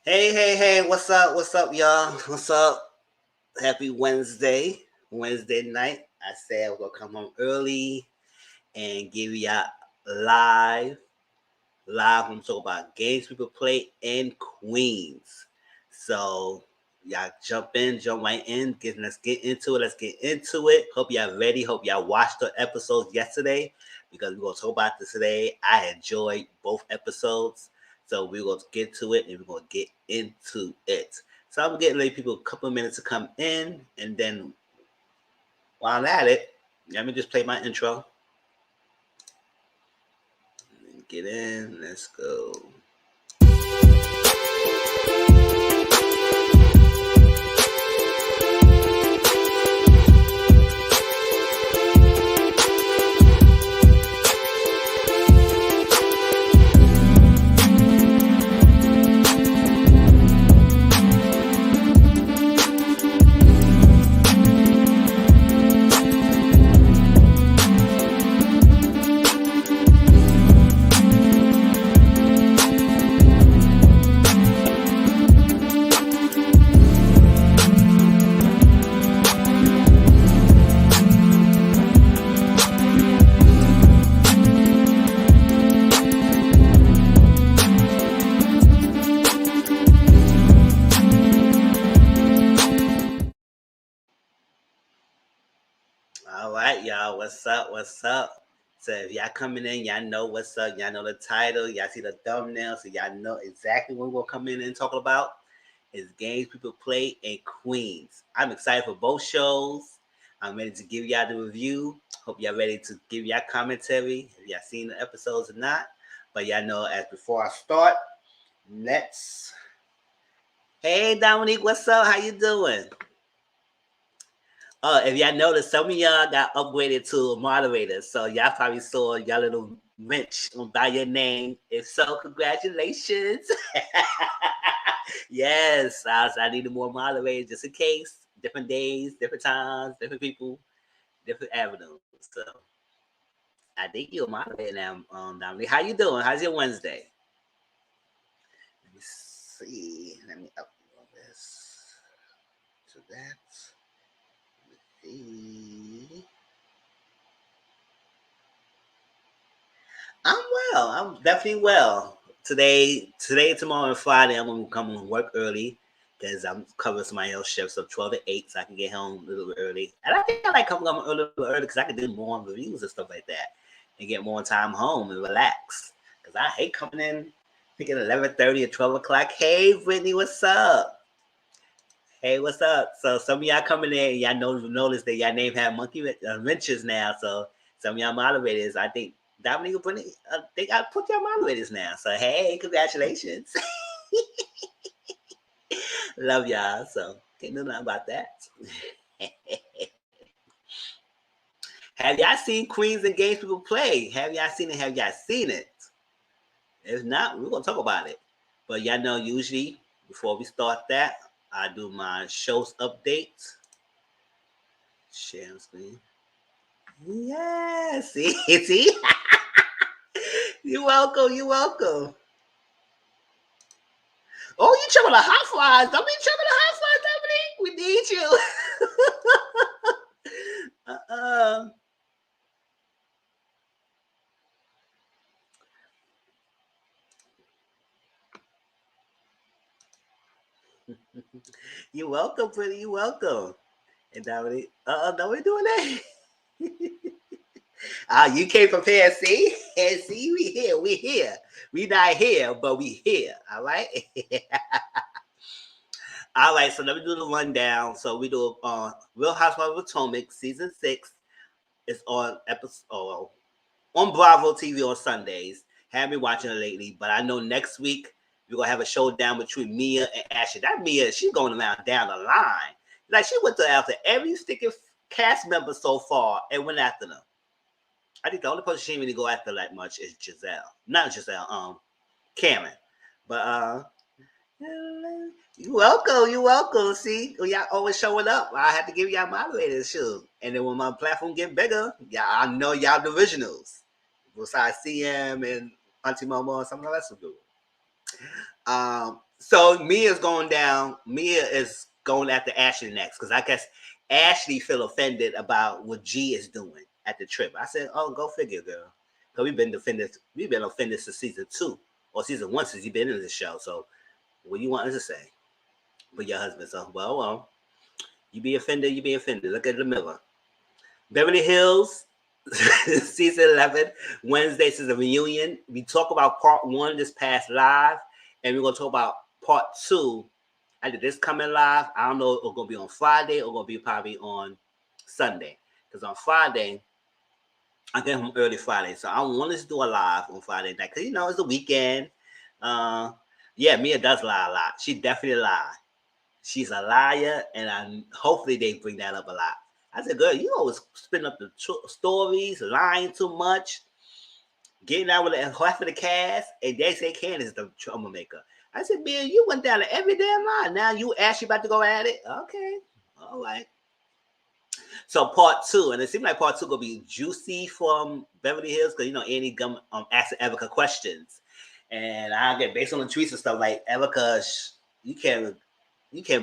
Hey, what's up, y'all? What's up? Happy Wednesday night. I said we're gonna come home early and give y'all live, live. I'm talking about games people play in Queens. So y'all jump right in. Let's get into it. Let's get into it. Hope y'all ready. Hope y'all watched the episodes yesterday because we're gonna talk about this today. I enjoyed both episodes. So we're gonna get to it and we're gonna get into it. So I'm getting ready people a couple of minutes to come in, and then while I'm at it, let me just play my intro. Get in. Let's go. All right, y'all. What's up? What's up? So if y'all coming in, y'all know what's up. Y'all know the title. Y'all see the thumbnail, so y'all know exactly what we're coming in and talking about. Is games people play in Queens. I'm excited for both shows. I'm ready to give y'all the review. Hope y'all ready to give y'all commentary. If y'all seen the episodes or not. But y'all know as before I start, let's. Hey Dominique, what's up? How you doing? If y'all noticed, some of y'all got upgraded to moderators, so y'all probably saw y'all little wrench by your name. If so, congratulations. Yes, I needed more moderators just in case. Different days, different times, different people, different avenues. So I think you're a moderator now, Dominique. How you doing? How's your Wednesday? Let me see. Let me upload this to that. See. I'm well. I'm definitely well. Tomorrow, and Friday, I'm gonna come and work early because I'm covering somebody else's shifts of 12 to 8, so I can get home a little bit early. And I think I like coming home a little bit early because I can do more reviews and stuff like that, and get more time home and relax. Because I hate coming in thinking 11:30 or 12 o'clock. Hey, Brittany, what's up? Hey, what's up? So some of y'all coming in, y'all notice that y'all name have monkey wrenches now. So some of y'all moderators, I think Dominique put it, I think I put y'all moderators now. So hey, congratulations. Love y'all. So can't do nothing about that. Have y'all seen Queens and Games People Play? Have y'all seen it? Have y'all seen it? If not, we're gonna talk about it. But y'all know usually before we start that, I do my shows update. Share screen. Yeah, see? You're welcome. You're welcome. Oh, you trouble the hot flies. Don't be trouble the hot flies, Dominique. We need you. You're welcome, pretty. You're welcome. And Dominique, no, we're doing that. You came prepared, see? And see, we here. We here. We not here, but we here. All right? All right, so let me do the rundown. So we do Real Housewives of Potomac season 6 is on episode on Bravo TV on Sundays. Haven't been watching it lately, but I know next week we're gonna have a showdown between Mia and Ashley. That Mia, she's going around down the line. Like she went after every sticking cast member so far and went after them. I think the only person she didn't really go after that much is Giselle. Not Giselle, Karen. But you welcome. You welcome. See, y'all always showing up. I have to give y'all moderators shoot. And then when my platform get bigger, y'all I know y'all the originals. Besides CM and Auntie Mama and something else will do. So Mia's going down. Mia is going after Ashley next because I guess Ashley feel offended about what G is doing at the trip. I said, "Oh, go figure, girl." Because we've been offended since season 2 or season 1 since you've been in the show. So what do you want us to say? But your husband, so well, you be offended, you be offended. Look at the mirror. Beverly Hills, season 11, Wednesdays is a reunion. We talk about part 1 this past live, and we're going to talk about part 2 after this coming live. I don't know if it's going to be on Friday or going to be probably on Sunday. Because on Friday, I get home early Friday, so I want us to do a live on Friday night. Because, it's the weekend. Yeah, Mia does lie a lot. She definitely lies. She's a liar, and hopefully they bring that up a lot. I said, girl, you always spin up the stories, lying too much, getting out with half of the cast, and they say Candace the troublemaker. I said, man, you went down to every damn line. Now you actually about to go at it? Okay, all right. So part 2, and it seems like part 2 gonna be juicy from Beverly Hills because Annie asking Erica questions, and I get based on the tweets and stuff like Erica, you can't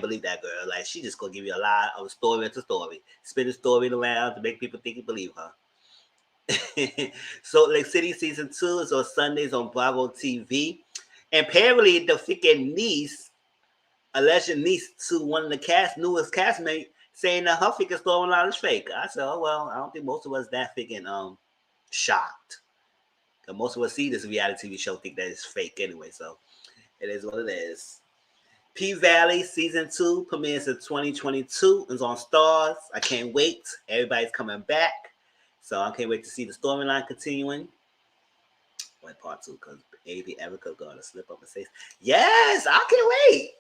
believe that girl. Like she just gonna give you a lot of story into story, spin the story around to make people think you believe her. Salt Lake City season 2 is on Sundays on Bravo TV, and apparently the freaking alleged niece to one of the newest castmates, saying that her freaking storyline is fake. I said, oh well, I don't think most of us that freaking shocked. Cause most of us see this reality TV show think that it's fake anyway. So it is what it is. P-Valley season 2 premieres in 2022. It's on Stars. I can't wait. Everybody's coming back. So I can't wait to see the storyline continuing. What part 2? Because maybe Erica gonna slip up and say, yes, I can't wait.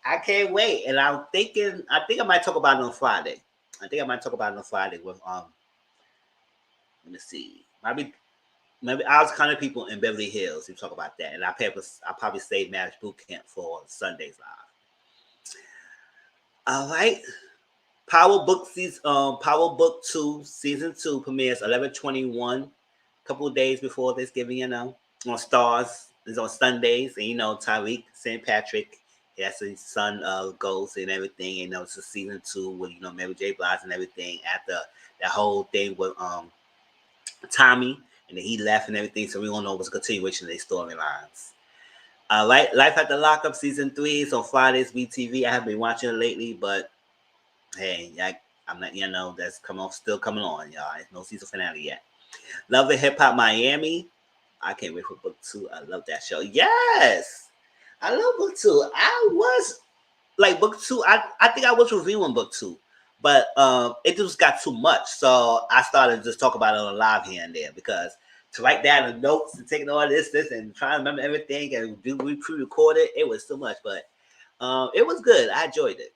I can't wait. And I think I might talk about it on Friday. With let me see. Maybe I was kind of people in Beverly Hills who talk about that. And I'll probably save Marriage Boot Camp for Sunday's live. All right. Power Book 2 season 2 premieres 11/21, a couple of days before Thanksgiving, on Stars. It's on Sundays, and Tyreek St. Patrick, that's his son Ghost and everything, it's a season 2 with Mary J. Blige and everything after that whole thing with Tommy, and then he left and everything, so we don't know what's a continuation of their storylines. All right, Life at the Lockup season 3 is on Fridays BTV. I haven't been watching it lately, but hey, I'm not, that's still coming on, y'all. It's no season finale yet. Love and Hip Hop Miami. I can't wait for book 2. I love that show. Yes, I love book 2. I was like book 2. I think I was reviewing book 2, but it just got too much, so I started to just talk about it on live here and there because to write down the notes and taking all this, and trying to remember everything and we pre-record it was too much, but it was good. I enjoyed it.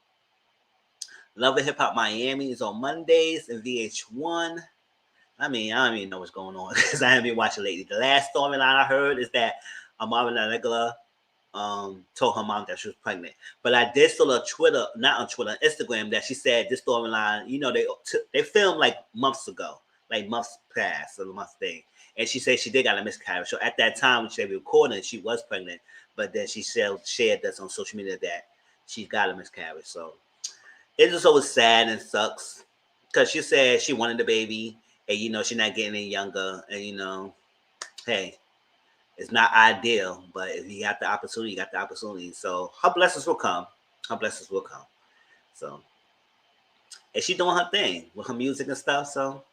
Love and Hip Hop Miami is on Mondays and VH1. I mean, I don't even know what's going on because I haven't been watching lately. The last storyline I heard is that Amara Negla told her mom that she was pregnant. But I did see on Twitter, not on Twitter, on Instagram, that she said this storyline, they filmed like months ago, like months past, or the month thing. And she said she did got a miscarriage. So at that time when she was recording, she was pregnant. But then she shared this on social media that she got a miscarriage. So it's just always sad and sucks because she said she wanted the baby and she's not getting any younger, and hey, it's not ideal, but if you got the opportunity, you got the opportunity. So her blessings will come. So and she doing her thing with her music and stuff. So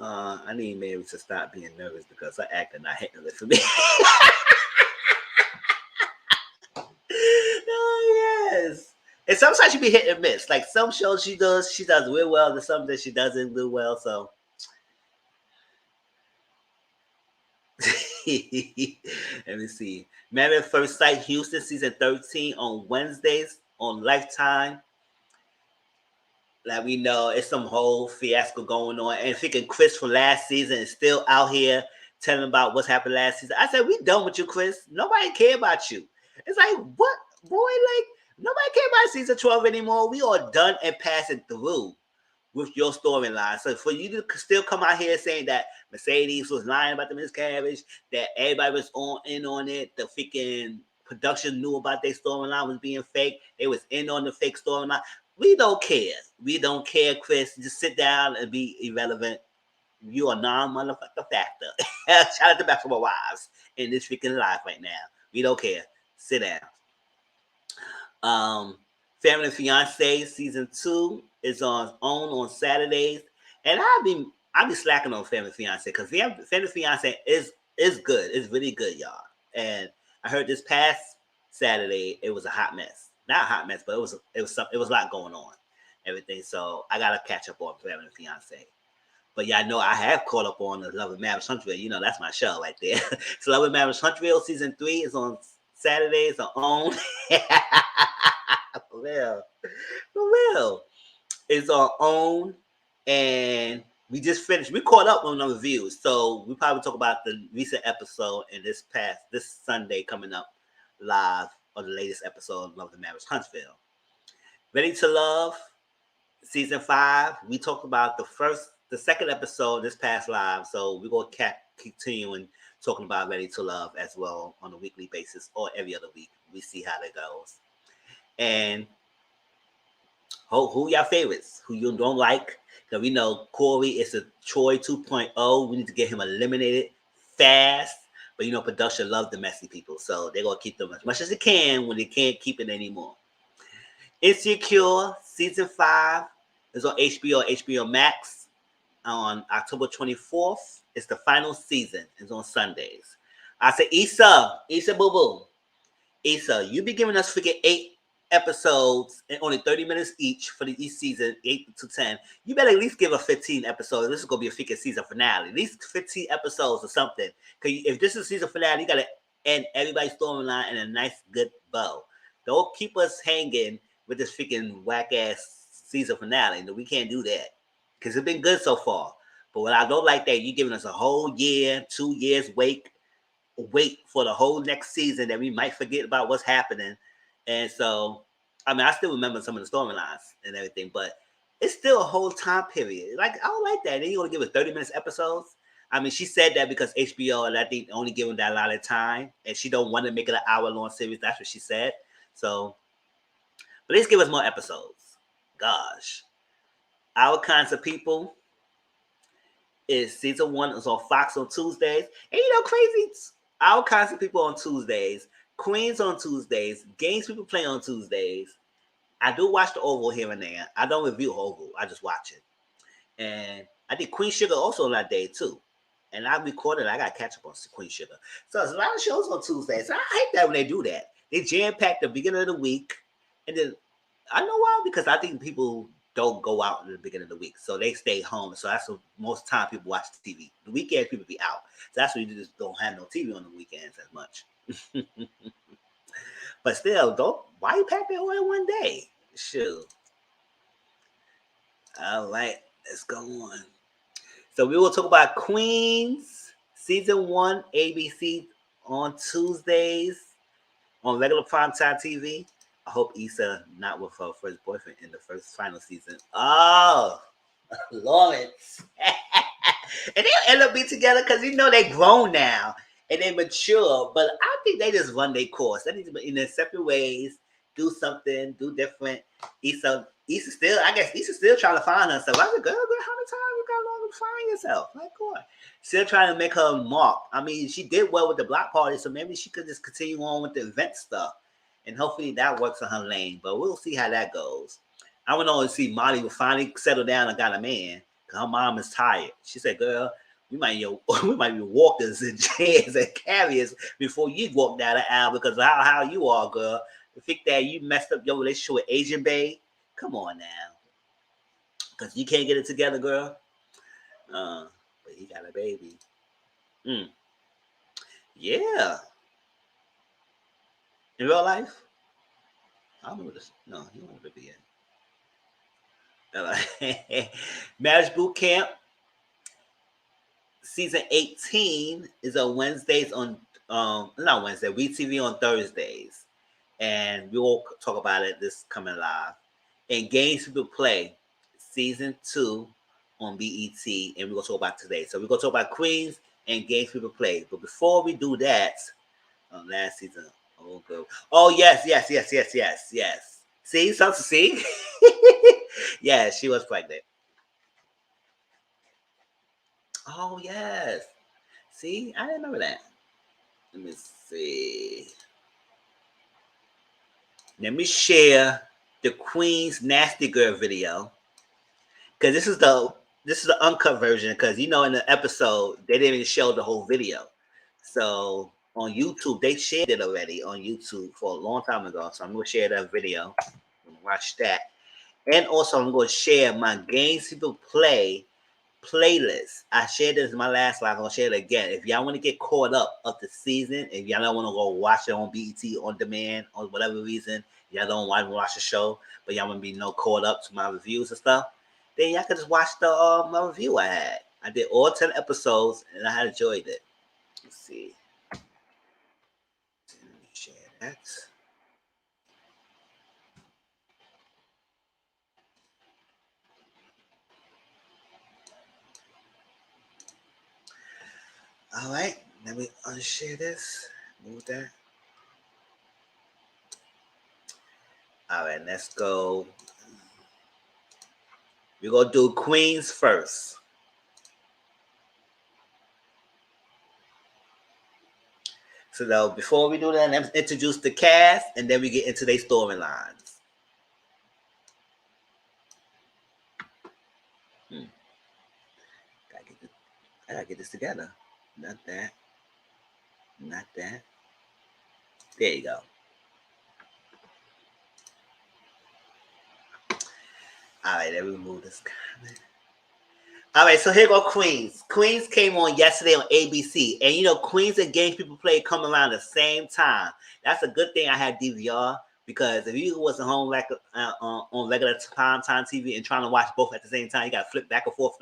I need Mary to stop being nervous because her acting not hitting it for me. Oh yes. And sometimes she be hit and miss. Like some shows she does real well, and some that she doesn't do well. So let me see. Married at First Sight Houston season 13 on Wednesdays on Lifetime. Like we know it's some whole fiasco going on. And thinking Chris from last season is still out here telling about what's happened last season. I said, we done with you, Chris. Nobody care about you. It's like, what? Boy, like, nobody care about season 12 anymore. We are done and passing through with your storyline. So for you to still come out here saying that Mercedes was lying about the miscarriage, that everybody was on it, the freaking production knew about their storyline was being fake. They was in on the fake storyline. We don't care. We don't care, Chris. Just sit down and be irrelevant. You are non-motherfucker factor. Shout out to Basketball Wives in this freaking life right now. We don't care. Sit down. Family and Fiance season 2 is on Saturdays, and I be slacking on Family and Fiance because Family and Fiance is good. It's really good, y'all. And I heard this past Saturday it was a hot mess. Not a hot mess, but it was a lot going on, everything. So I gotta catch up on Family and Fiance. But yeah, I know I have caught up on the Love and Marriage Huntsville. You know, that's my show right there. So Love and Marriage Huntsville season 3 is on Saturdays on. For real. It's our own, and we just finished. We caught up on the reviews, so we probably talk about the recent episode and this Sunday coming up live on the latest episode of Love and Marriage Huntsville. Ready to Love season 5. We talked about the second episode this past live, so we're gonna continuing talking about Ready to Love as well on a weekly basis or every other week. We see how that goes. And who y'all favorites? Who you don't like? Because we know Corey is a Troy 2.0. We need to get him eliminated fast. But you know, production loves the messy people, so they're gonna keep them as much as they can when they can't keep it anymore. Insecure season 5 is on HBO Max on October 24th. It's the final season. It's on Sundays. I say, Issa Boo Boo. Issa, you be giving us freaking 8 episodes and only 30 minutes each for each season, 8 to 10. You better at least give us 15 episodes. This is gonna be a freaking season finale. At least 15 episodes or something. Because if this is season finale, you gotta end everybody's storyline in a nice, good bow. Don't keep us hanging with this freaking whack ass season finale. No, we can't do that because it's been good so far. But what I don't like that you're giving us a whole year, 2 years wait for the whole next season that we might forget about what's happening. And so, I mean, I still remember some of the storylines and everything, but it's still a whole time period. Like, I don't like that. Then you're going to give us 30 minutes episodes? I mean, she said that because HBO, and I think only giving that a lot of time, and she don't want to make it an hour-long series. That's what she said. So, but let's give us more episodes. Gosh. Our Kinds of People is season 1 is on Fox on Tuesdays. And you know, crazy, Our Kinds of People on Tuesdays. Queens on Tuesdays. Games People Play on Tuesdays. I do watch the Oval here and there. I don't review Oval. I just watch it. And I think Queen Sugar also on that day too. And I recorded. I got to catch up on Queen Sugar. So there's a lot of shows on Tuesdays. So I hate that when they do that. They jam-pack the beginning of the week. And then, I know why? Because I think people don't go out in the beginning of the week. So they stay home. So that's what most time people watch TV. The weekends, people be out. So that's why you just don't have no TV on the weekends as much. But still, why you pack that all in one day? Shoot. All right, let's go on. So we will talk about Queens season 1 ABC on Tuesdays on regular primetime TV. I hope Issa not with her first boyfriend in the first final season. Oh, Lawrence. And they'll end up being together because you know they grown now. And they mature, but I think they just run their course. They need to be in their separate ways, do something, do different. Issa still trying to find herself. I said, girl, how many times you got long to find yourself? Like, what? Still trying to make her mark. I mean, she did well with the block party, so maybe she could just continue on with the event stuff. And hopefully that works in her lane, but we'll see how that goes. I want to see Molly will finally settle down and got a man, because her mom is tired. She said, girl, we might be walkers and chairs and carriers before you walk down the aisle because of how you are, girl. You think that you messed up your relationship with Asian Bae? Come on now. Because you can't get it together, girl. But he got a baby. Yeah. In real life? I don't know this. No, he don't want to be in. Marriage Boot Camp. Season 18 is on Wednesdays not Wednesday, WeTV on Thursdays. And we will talk about it this coming live. And Games People Play, season 2 on BET. And we're going to talk about today. So we're going to talk about Queens and Games People Play. But before we do that, last season Oh, good. Oh, yes. See, something. See, yeah, she was pregnant. Oh, yes. See, I didn't remember that. Let me see. Let me share the Queen's Nasty Girl video because this is the uncut version. Because in the episode they didn't even show the whole video, so on YouTube they shared it already on YouTube for a long time ago. So I'm gonna share that video. Watch that, and also I'm gonna share my games people play playlist. I shared this in my last live. I'm gonna share it again. If y'all want to get caught up the season, if y'all don't want to go watch it on BET on demand or whatever reason, y'all don't want to watch the show, but y'all want to be caught up to my reviews and stuff, then y'all can just watch the my review I had. I did all 10 episodes and I had enjoyed it. Let's see. Let me share that. All right, let me unshare this. Move that. All right, let's go. We're gonna do Queens first. So now, before we do that, let's introduce the cast, and then we get into their storylines. I gotta get this together. Not that. Not that. There you go. All right, let me remove this comment. All right, so here go Queens. Queens came on yesterday on ABC, and Queens and games people play come around the same time. That's a good thing I had DVR because if you wasn't home like on regular time TV and trying to watch both at the same time, you got to flip back and forth.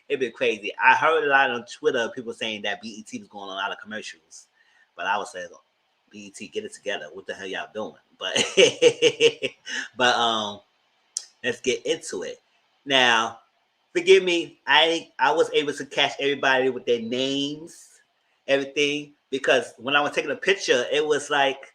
It'd be crazy. I heard a lot on Twitter people saying that BET was going on a lot of commercials, but I was saying, BET, get it together. What the hell y'all doing? But let's get into it now. Forgive me, I was able to catch everybody with their names, everything, because when I was taking a picture, it was like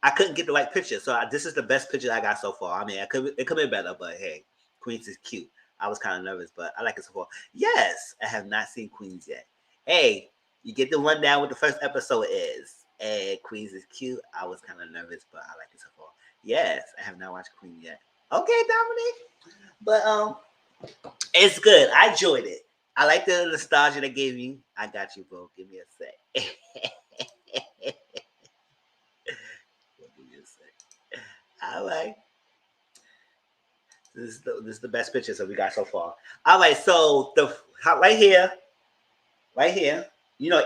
I couldn't get the right picture. So this is the best picture I got so far. I mean, it could be better, but hey, Queens is cute. I was kind of nervous, but I like it so far. Yes, I have not seen Queens yet. Hey, you get the rundown what the first episode is. Hey, Queens is cute. I was kind of nervous, but I like it so far. Yes, I have not watched Queen yet. Okay, Dominic, but it's good. I enjoyed it. I like the nostalgia they gave you. I got you, bro. Give me a sec. Give me a sec. All right. This is the best pictures that we got so far. All right. So right here,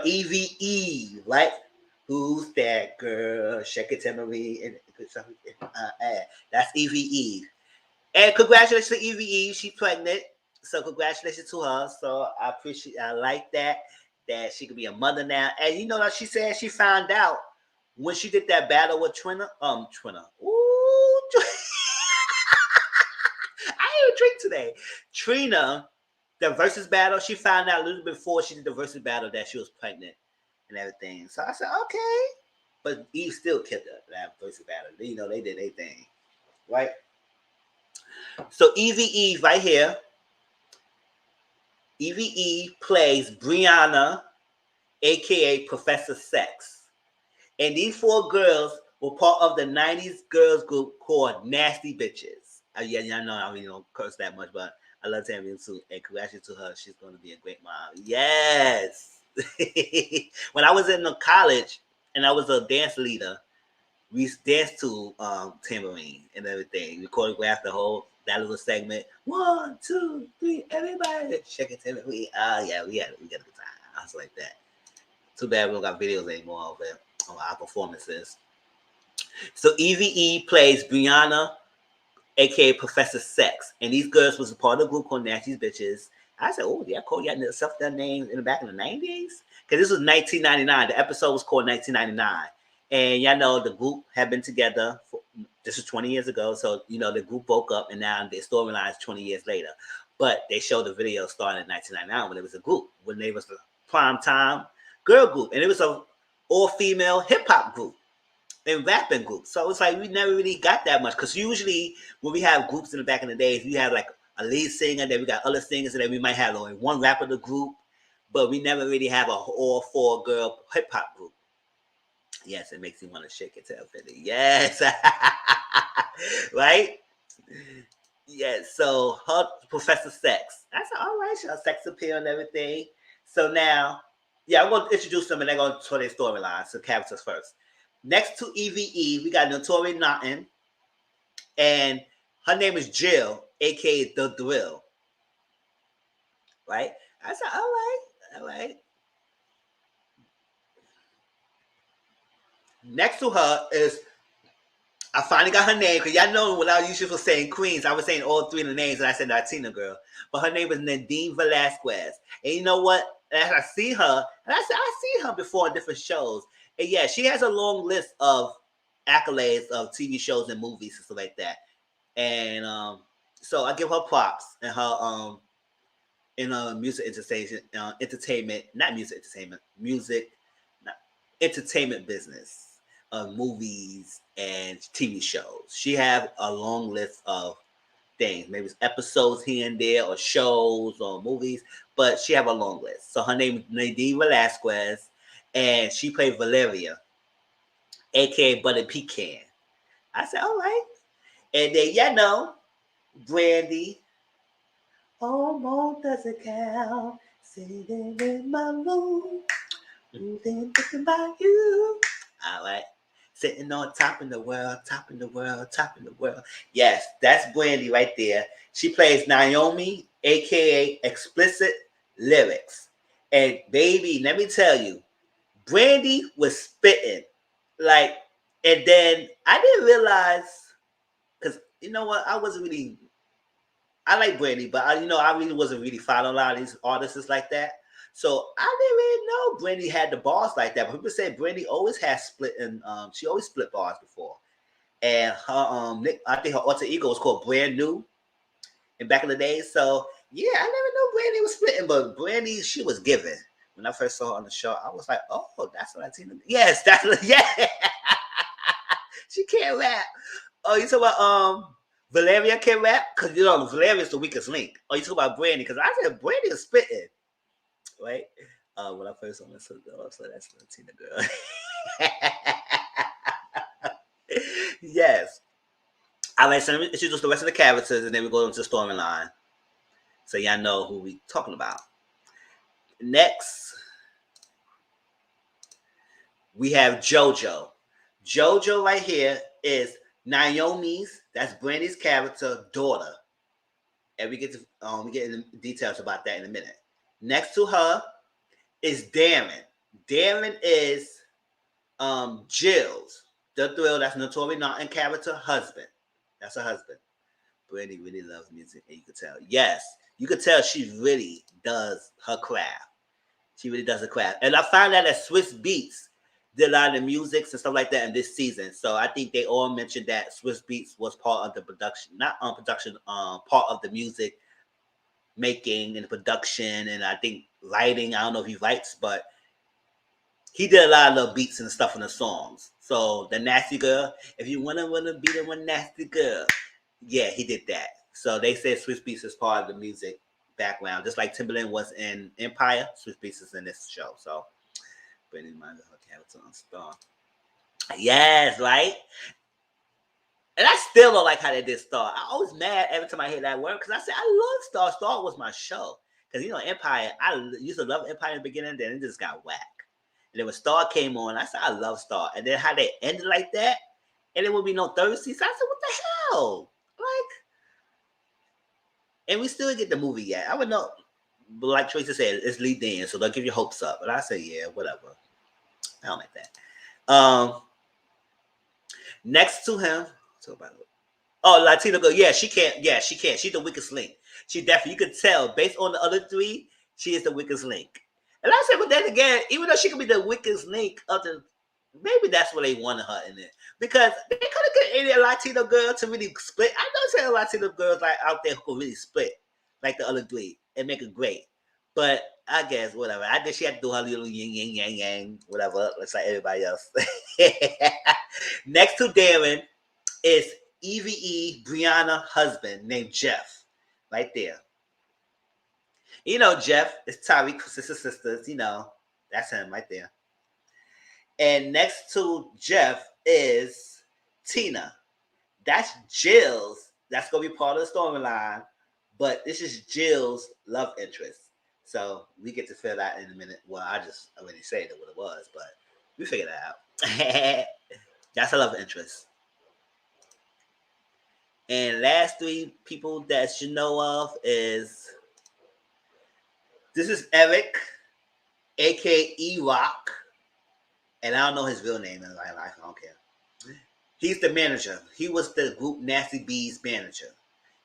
EVE, right? Who's that girl? Shake it to me. That's EVE. And congratulations to EVE. She's pregnant. So congratulations to her. So I like that she could be a mother now. And that she said she found out when she did that battle with Trina. Ooh, I didn't even drink today. Trina, the versus battle, she found out a little bit before she did the versus battle that she was pregnant and everything. So I said, okay. But Eve still kept that versus battle. They did their thing. Right? So EVE right here. EVE plays Brianna, aka Professor Sex. And these 4 girls were part of the 90s girls group called Nasty Bitches. Yeah, I know I don't curse that much, but I love Tammy too. And congratulations to her. She's going to be a great mom. Yes. When I was in the college and I was a dance leader, we danced to Tambourine and everything. We choreographed that little segment. 1, 2, 3, everybody shake it, Tambourine. Yeah, we got a good time. I was like that. Too bad we don't got videos anymore of it on our performances. So EVE plays Brianna, aka Professor Sex, and these girls was a part of the group called Nasty's Bitches. I said, "Oh, yeah, called y'all self that name in the back in the 90s?" Because this was 1999. The episode was called 1999, and y'all know the group had been together. This was 20 years ago, so the group broke up, and now their storyline is 20 years later. But they showed the video starting in 1999 when it was a group, when they was the prime time girl group, and it was a all-female hip hop group. in rapping groups. So it's like we never really got that much because usually when we have groups in the back in the days, we have like a lead singer, then we got other singers, and then we might have only one rapper in the group, but we never really have a all four girl hip hop group. Yes, it makes you want to shake your tail, Philly. Yes, right. Yes. So her Professor Sex. I said, all right, she has sex appeal and everything. So now, yeah, I'm going to introduce them and they're going to tell their storylines. So characters first. Next to EVE, we got Notori Naughton, and her name is Jill, aka The Thrill. Right? I said, all right. Next to her is, I finally got her name because y'all know when I usually was saying Queens, I was saying all three of the names and I said Latina girl. But her name is Nadine Velasquez. And you know what? As I see her, and I said, I see her before in different shows. And yeah, she has a long list of accolades of TV shows and movies and stuff like that. And so I give her props in her music entertainment, not music entertainment, music, not, entertainment business of movies and TV shows. She have a long list of things, maybe it's episodes here and there, or shows or movies, but she have a long list. So her name is Nadine Velasquez, and she played Valeria, aka Butter Pecan. I said, all right. And then Brandy. Oh, more does it count? Sitting in my room, thinking about you. All right. Sitting on top of the world, top of the world, top of the world. Yes, that's Brandy right there. She plays Naomi, aka Explicit Lyrics. And baby, let me tell you, Brandy was spitting. Like, and then I didn't realize, because you know what, I like Brandy, but I really wasn't really following a lot of these artists like that. So I didn't really know Brandy had the bars like that. But people say Brandy always has split, and she always split bars before. And her I think her alter ego was called Brand New in back in the day. So yeah, I never knew Brandy was splitting, but Brandy, she was giving. When I first saw her on the show, I was like, oh, that's what I seen. Yes, that's yeah. She can't rap. Oh, you talk about Valeria can rap? Because Valeria's the weakest link. Oh, you talk about Brandy? Because I said Brandy is spitting, right? When I first saw her, so that's the Latina girl. Yes. All right, so let me introduce the rest of the characters, and then we go into the storyline, so y'all know who we talking about. Next, we have JoJo. JoJo right here is Naomi's, that's Brandy's character, daughter. And we get into details about that in a minute. Next to her is Darren. Darren is Jill's, The Thrill, that's Notori Naughton character, husband. That's her husband. Brandy really loves music, and you could tell. Yes, you could tell she really does her craft. She really does her craft. And I found out that Swiss Beats did a lot of the music and stuff like that in this season. So I think they all mentioned that Swiss Beats was part of the production, not production, part of the music making and production, and I think writing. I don't know if he writes, but he did a lot of little beats and stuff in the songs. So the Nasty Girl, if you wanna be the one nasty girl, yeah, he did that. So they said Swiss Beats is part of the music background, just like Timberland was in Empire. Swiss Beats is in this show. So Brandy reminds her character on Star. Yes, right. And I still don't like how they did Star. I always mad every time I hear that word because I said I love Star. Star was my show. Because Empire, I used to love Empire in the beginning, then it just got whack. And then when Star came on, I said I love Star. And then how they ended like that, and there would be no third season. I said, what the hell? Like, and we still get the movie yet. I would know, but like Tracy said, it's lead in, so they'll give your hopes up. But I say, yeah, whatever. I don't like that. Next to him, Latino girl. Yeah, she can't. Yeah, she can't. She's the weakest link. She definitely, you could tell based on the other three, she is the weakest link. And I said, but then again, even though she could be the weakest link of the, maybe that's what they wanted her in it, because they could have get any Latino girl to really split. I know some Latino girls like out there who could really split like the other three and make it great. But I guess whatever. I think she had to do her little yin yang yang, whatever. It's like everybody else. Next to Darren is EVE Brianna husband named Jeff. Right there. You know Jeff is Tyreek sisters. You know, that's him right there. And next to Jeff is Tina. That's Jill's. That's gonna be part of the storyline. But this is Jill's love interest. So we get to figure that in a minute. Well, I just already said what it was, but we figured that out. That's a love interest. And last three people that you know of is this is Eric, aka E-Rock. And I don't know his real name in my life. I don't care. He's the manager. He was the group Nasty B's manager.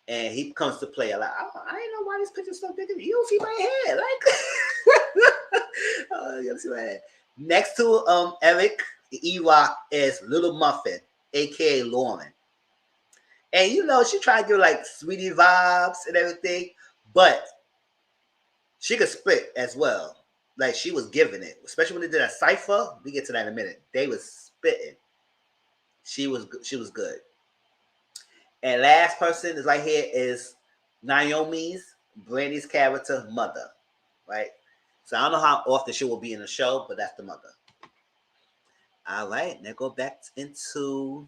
And he comes to play. I'm like, I didn't know why this picture's so big. You don't see my head. Like, you don't see my head. Next to Eric, E-Rock is Little Muffin, a.k.a. Lauren. And, you know, she tried to give, like, sweetie vibes and everything. But she could spit as well. Like, she was giving it. Especially when they did a cypher. We get to that in a minute. They was spitting. She was good. And last person is right here is Naomi's, Brandy's character, mother. Right? So I don't know how often she will be in the show, but that's the mother. All right. Now go back into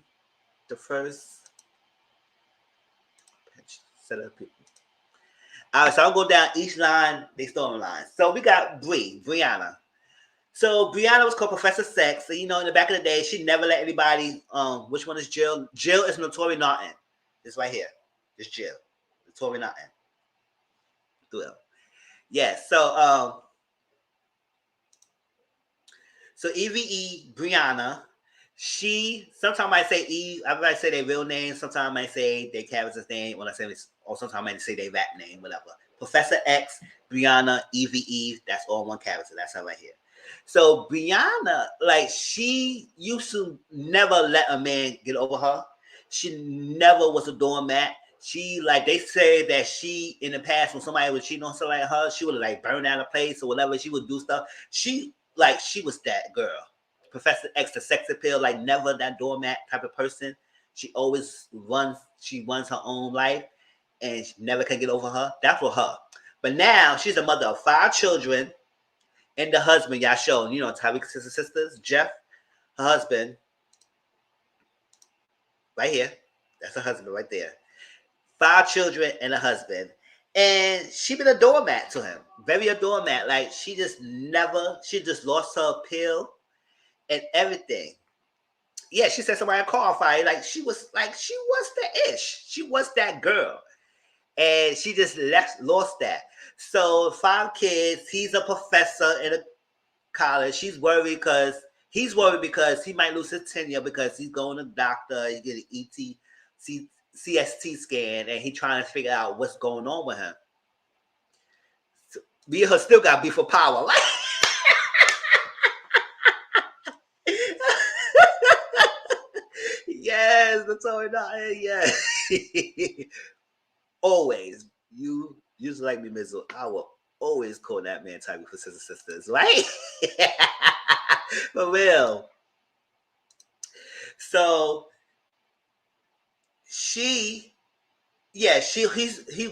the first set of people. All right, so I'll go down each line, they storyline. So we got Brianna. So Brianna was called Professor Sex. So, you know, in the back of the day, she never let anybody, which one is Jill? Jill is Notori Norton. This right here. This Jill. Notori Norton. Thrill. Yes, so EVE, Brianna, she, sometimes I say E, I might say their real name, sometimes I might say their character's name, when I say this, or sometimes I might say their rap name, whatever. Professor X, Brianna, EVE, that's all one character. That's her right here. So Brianna, like, she used to never let a man get over her. She never was a doormat. She, like, they say that she, in the past, when somebody would cheat on somebody like her, she would, like, burn down a place or whatever. She would do stuff. She was that girl. Professor X, the sex appeal, like, never that doormat type of person. She always runs her own life, and she never can get over her. That's for her. But now she's a mother of 5 children, and the husband y'all showing, you know, Tyreek's sisters, Jeff, her husband, right here. That's her husband right there. 5 children and a husband. And she been a doormat to him. Very a doormat. Like, she just lost her appeal and everything. Yeah, she said somebody qualified. Like, she was the ish. She was that girl. And she just lost that. So 5 kids. He's a professor in a college. He's worried because he might lose his tenure because he's going to the doctor. He's getting CST scan, and he's trying to figure out what's going on with him. So, me and her still got beef for power. Yes, that's all we're not. Yes. Always. You used to like me, Mizzle. I will always call that man Tyreek for sisters, right? For real. So he's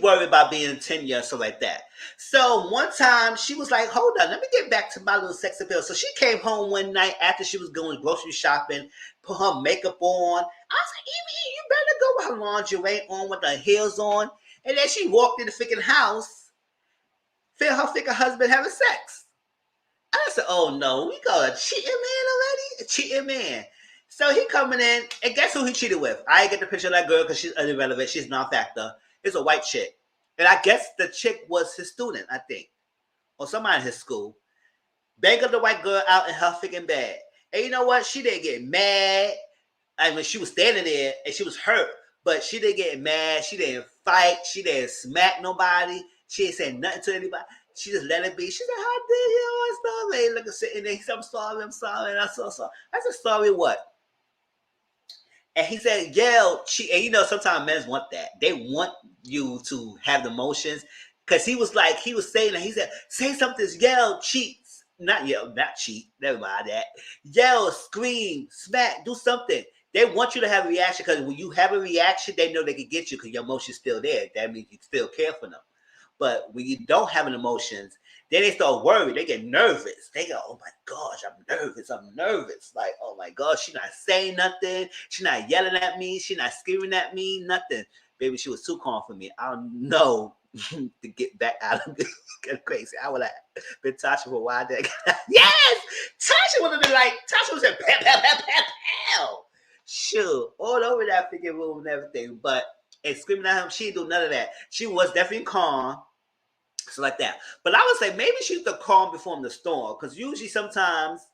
worried about being in tenure or something like that. So one time she was like, hold on, let me get back to my little sex appeal. So she came home one night after she was going grocery shopping, put her makeup on. I was like, Evie, you better go with her lingerie on with her heels on. And then she walked in the freaking house, feel her freaking husband having sex. I said, oh no, we got a cheating man already? A cheating man. So he coming in, and guess who he cheated with? I didn't get the picture of that girl because she's irrelevant. She's non-factor. It's a white chick. And I guess the chick was his student, I think. Or somebody in his school. Banged up the white girl out in her freaking bed. And you know what? She didn't get mad. I mean, she was standing there, and she was hurt. But she didn't get mad. She didn't fight. She didn't smack nobody. She didn't say nothing to anybody. She just let it be. She said, how did you? I'm sorry. Look at sitting there. He said, I'm sorry. And I'm so sorry. I said, sorry what? And he said, yell, cheat. And you know, sometimes men want that. They want you to have the emotions. Because he was saying that. He said, say something, yell, cheat. Not cheat. Never mind that. Yell, scream, smack, do something. They want you to have a reaction because when you have a reaction, they know they can get you because your emotion's still there. That means you still care for them. But when you don't have an emotions, then they start worried. They get nervous. They go, oh my gosh, I'm nervous. I'm nervous. Like, oh my gosh, she's not saying nothing. She's not yelling at me. She's not screaming at me. Nothing. Baby, she was too calm for me. I don't know to get back out of this. Get crazy. I would have been Tasha for a while. Yes! Tasha would have been like, Tasha would have said, pow, pow, pow, pow, pow. Sure. All over that freaking room and everything. But, and screaming at him, she didn't do none of that. She was definitely calm. So like that. But I would say maybe she's the calm before the storm. Because usually sometimes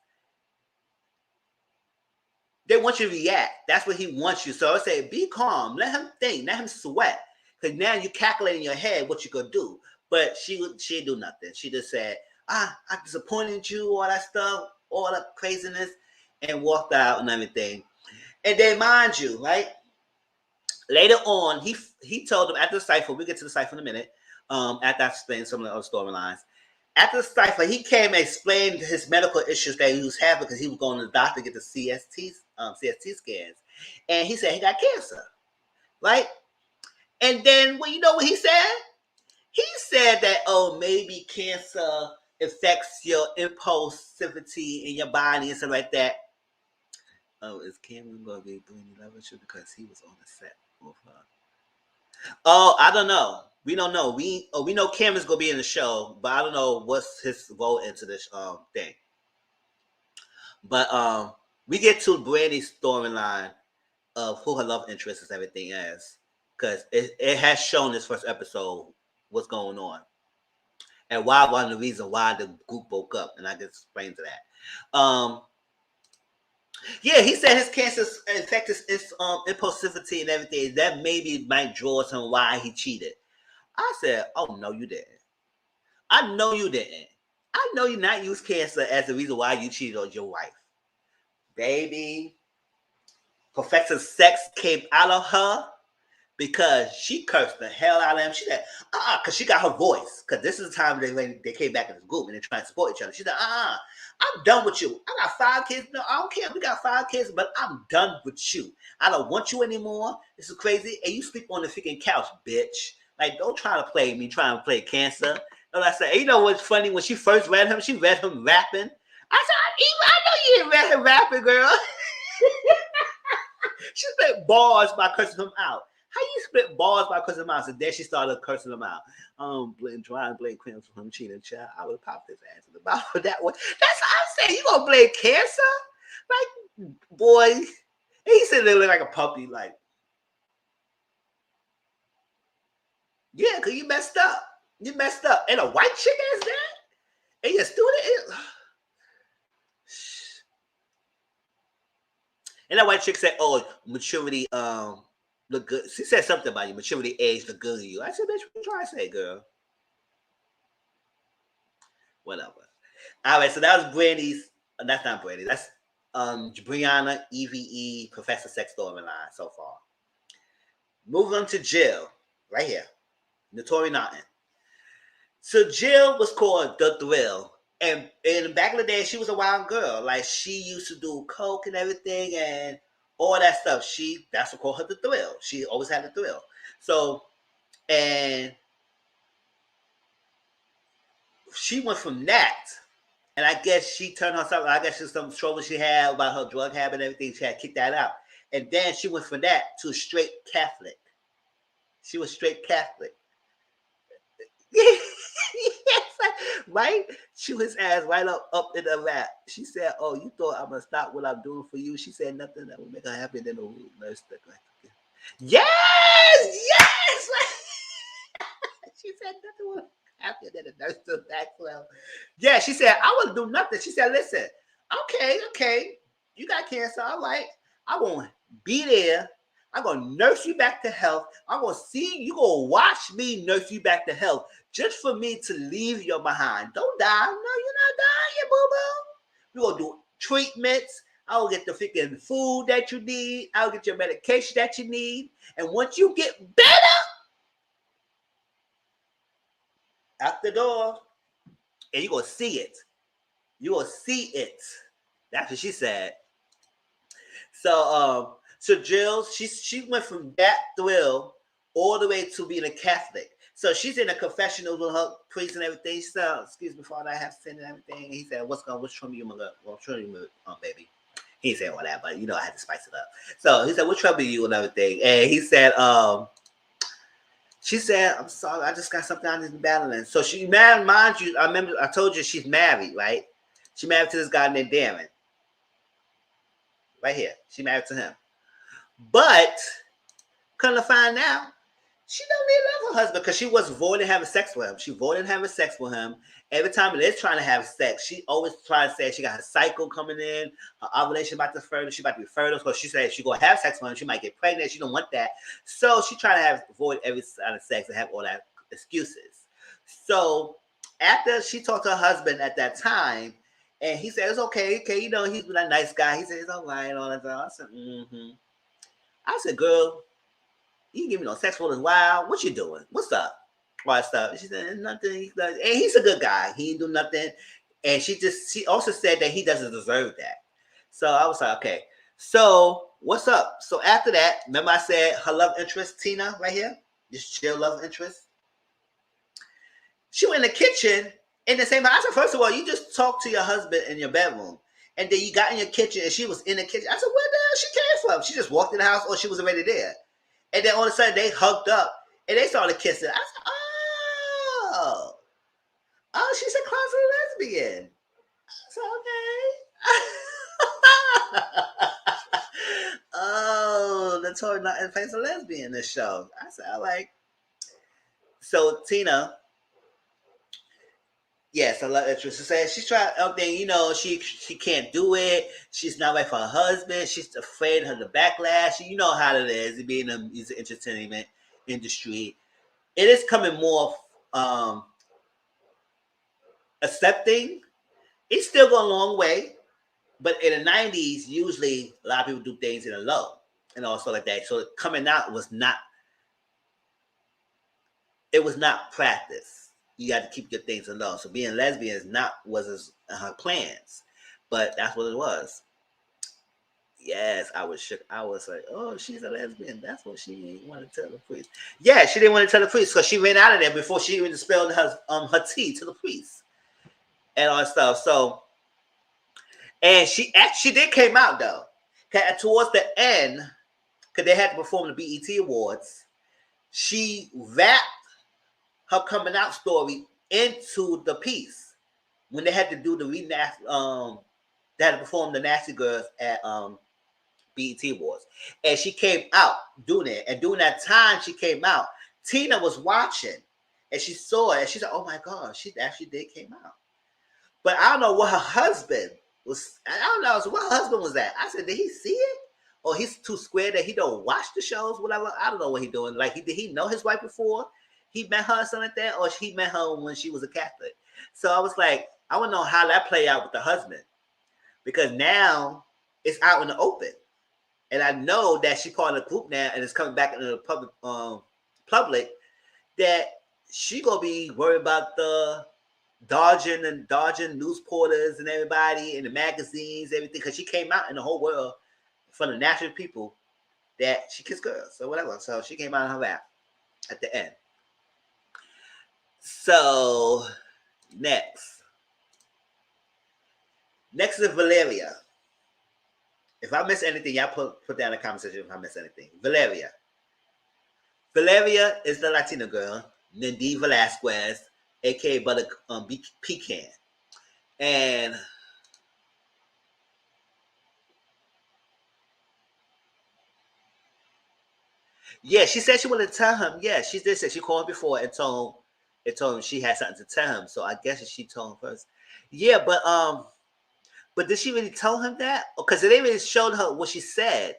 they want you to react. That's what he wants you. So I say be calm. Let him think. Let him sweat. Because now you calculate in your head what you could do. But she didn't do nothing. She just said, I disappointed you, all that stuff, all that craziness, and walked out and everything. And then mind you, right? Later on, he told them after the cipher, we'll get to the cipher in a minute. After I explained some of the other storylines. After the cipher, he came and explained his medical issues that he was having because he was going to the doctor to get the CST scans. And he said he got cancer, right? And then, well, you know what he said? He said that, oh, maybe cancer affects your impulsivity in your body and stuff like that. Oh, is Cameron going to be doing the love show because he was on the set with her? Oh, I don't know. We don't know. We know Cameron's gonna be in the show, but I don't know what's his role into this thing. But we get to Brandy's storyline of who her love interest is, everything is, because it has shown this first episode what's going on and why one of the reasons why the group broke up, and I can explain to that. Yeah, he said his cancer affected his impulsivity and everything. That maybe might draw him why he cheated. I said, oh, no, you didn't. I know you didn't. I know you not use cancer as the reason why you cheated on your wife. Baby, Professor Sex came out of her because she cursed the hell out of him. She said, because she got her voice. Because this is the time they came back in this group and they're trying to support each other. She said, I'm done with you. I got 5 kids. No, I don't care. We got 5 kids, but I'm done with you. I don't want you anymore. This is crazy. And you sleep on the freaking couch, bitch. Like, don't try to play me, trying to play cancer. And I said, you know what's funny? When she first read him, she read him rapping. I said, I know you didn't read him rapping, girl. She spit bars by cursing him out. How you spit bars by cursing him out? So then she started cursing him out. Trying to blame Quinn for him cheating, child. I would have popped his ass in the mouth for that one. That's what I'm saying. You gonna blame cancer? Like, boy. He said they look like a puppy, like. Yeah, because you messed up. You messed up. And a white chick is that? And your student. And that white chick said, oh, maturity, look good. She said something about you. Maturity, age, look good to you. I said, bitch, what you trying to say, girl? Whatever. All right, so that was Brandy's. That's not Brandy. That's Brianna, EVE, Professor Sex storyline so far. Moving on to Jill, right here. Notori Naughton. So Jill was called The Thrill. And in back in the day, she was a wild girl. Like, she used to do coke and everything and all that stuff. That's what called her The Thrill. She always had the thrill. So, and she went from that. And I guess she turned herself, I guess there's some trouble she had about her drug habit and everything. She had kicked that out. And then she went from that to straight Catholic. She was straight Catholic. Yes, right? She was ass right up in the rap. She said, oh, you thought I'm going to stop what I'm doing for you? She said nothing that would make her happy. Then the nurse stuck like, yes! She said nothing would happier than the nurse took Maxwell. Yeah, she said, I wouldn't do nothing. She said, listen, okay, you got cancer, all right. I won't be there. I'm going to nurse you back to health. I'm going to see you going to watch me nurse you back to health just for me to leave you behind. Don't die. No, you're not dying, you boo-boo. We're going to do treatments. I'll get the freaking food that you need. I'll get your medication that you need. And once you get better, out the door, and you're going to see it. You're going to see it. That's what she said. So to Jill. She went from that thrill all the way to being a Catholic. So she's in a confessional with her priest and everything. She said, "Excuse me, Father, I have sinned and everything." And he said, "Which trouble you, baby?" He said all that, but I had to spice it up. So he said, "What trouble you and everything?" And he said, she said, "I'm sorry, I just got something I need to battling." So she married, mind you, I remember I told you she's married, right? She married to this guy named Darren. Right here. She married to him. But come to find out, she don't really love her husband because she was avoiding having sex with him. She avoided having sex with him. Every time they're trying to have sex, she always tries to say she got her cycle coming in, her ovulation about to fertile, she about to be fertile. So she said she gonna have sex with him, she might get pregnant. She don't want that. So she trying to avoid every kind of sex and have all that excuses. So after she talked to her husband at that time, and he said it's okay, he's a nice guy. He said it's all right, all that stuff. I said, I said, girl, you can give me no sex for a while. What you doing? What's up? All that stuff. She said, nothing. And he's a good guy. He ain't do nothing. And she also said that he doesn't deserve that. So I was like, okay. So what's up? So after that, remember I said her love interest, Tina, right here? This chill love interest. She went in the kitchen in the same time. I said, first of all, you just talked to your husband in your bedroom. And then you got in your kitchen and she was in the kitchen. I said, where the hell she came from? She just walked in the house or she was already there. And then all of a sudden they hugged up and they started kissing. I said, she's a closet lesbian. So okay. Oh, the Tori not in face a lesbian in this show. I said, I like. So Tina, yes, I love interest. She said she's trying everything, she can't do it. She's not right for her husband. She's afraid of the backlash. You know how it is, being in the music entertainment industry. It is coming more accepting. It's still going a long way, but in the 90s, usually a lot of people do things in a low and also like that. So coming out was not practice. You got to keep your things in low. So being lesbian was her plans, but that's what it was. Yes, I was shook. I was like, oh, she's a lesbian. That's what she wanted to tell the priest. Yeah, she didn't want to tell the priest because she ran out of there before she even spilled her tea to the priest and all that stuff. So, and she did came out though. Towards the end, because they had to perform the BET Awards, she wrapped her coming out story into the piece when they had to do the they had to perform the Nasty Girls at BET Awards, and she came out doing it. And during that time, she came out. Tina was watching, and she saw it, and she said, "Oh my God, she actually did came out." But I don't know what her husband was. I don't know what her husband was at. I said, "Did he see it, or he's too square that he don't watch the shows, whatever?" I don't know what he doing. Like, did he know his wife before he met her or something like that, or he met her when she was a Catholic? So I was like, I want to know how that played out with the husband, because now it's out in the open. And I know that she's part of the group now and it's coming back into the public that she gonna be worried about the dodging news porters and everybody in the magazines, everything, because she came out in the whole world from the national people that she kissed girls or whatever. So she came out of her rap at the end. So next is Valeria. If I miss anything, y'all put down in the comment section if I miss anything. Valeria is the Latina girl, Nadine Velasquez, aka Butter Pecan. And yeah, she said she wanted to tell him. Yeah, she did say she called him before and told him she had something to tell him. So I guess she told him first. Yeah, but did she really tell him that? Because they really showed her what she said.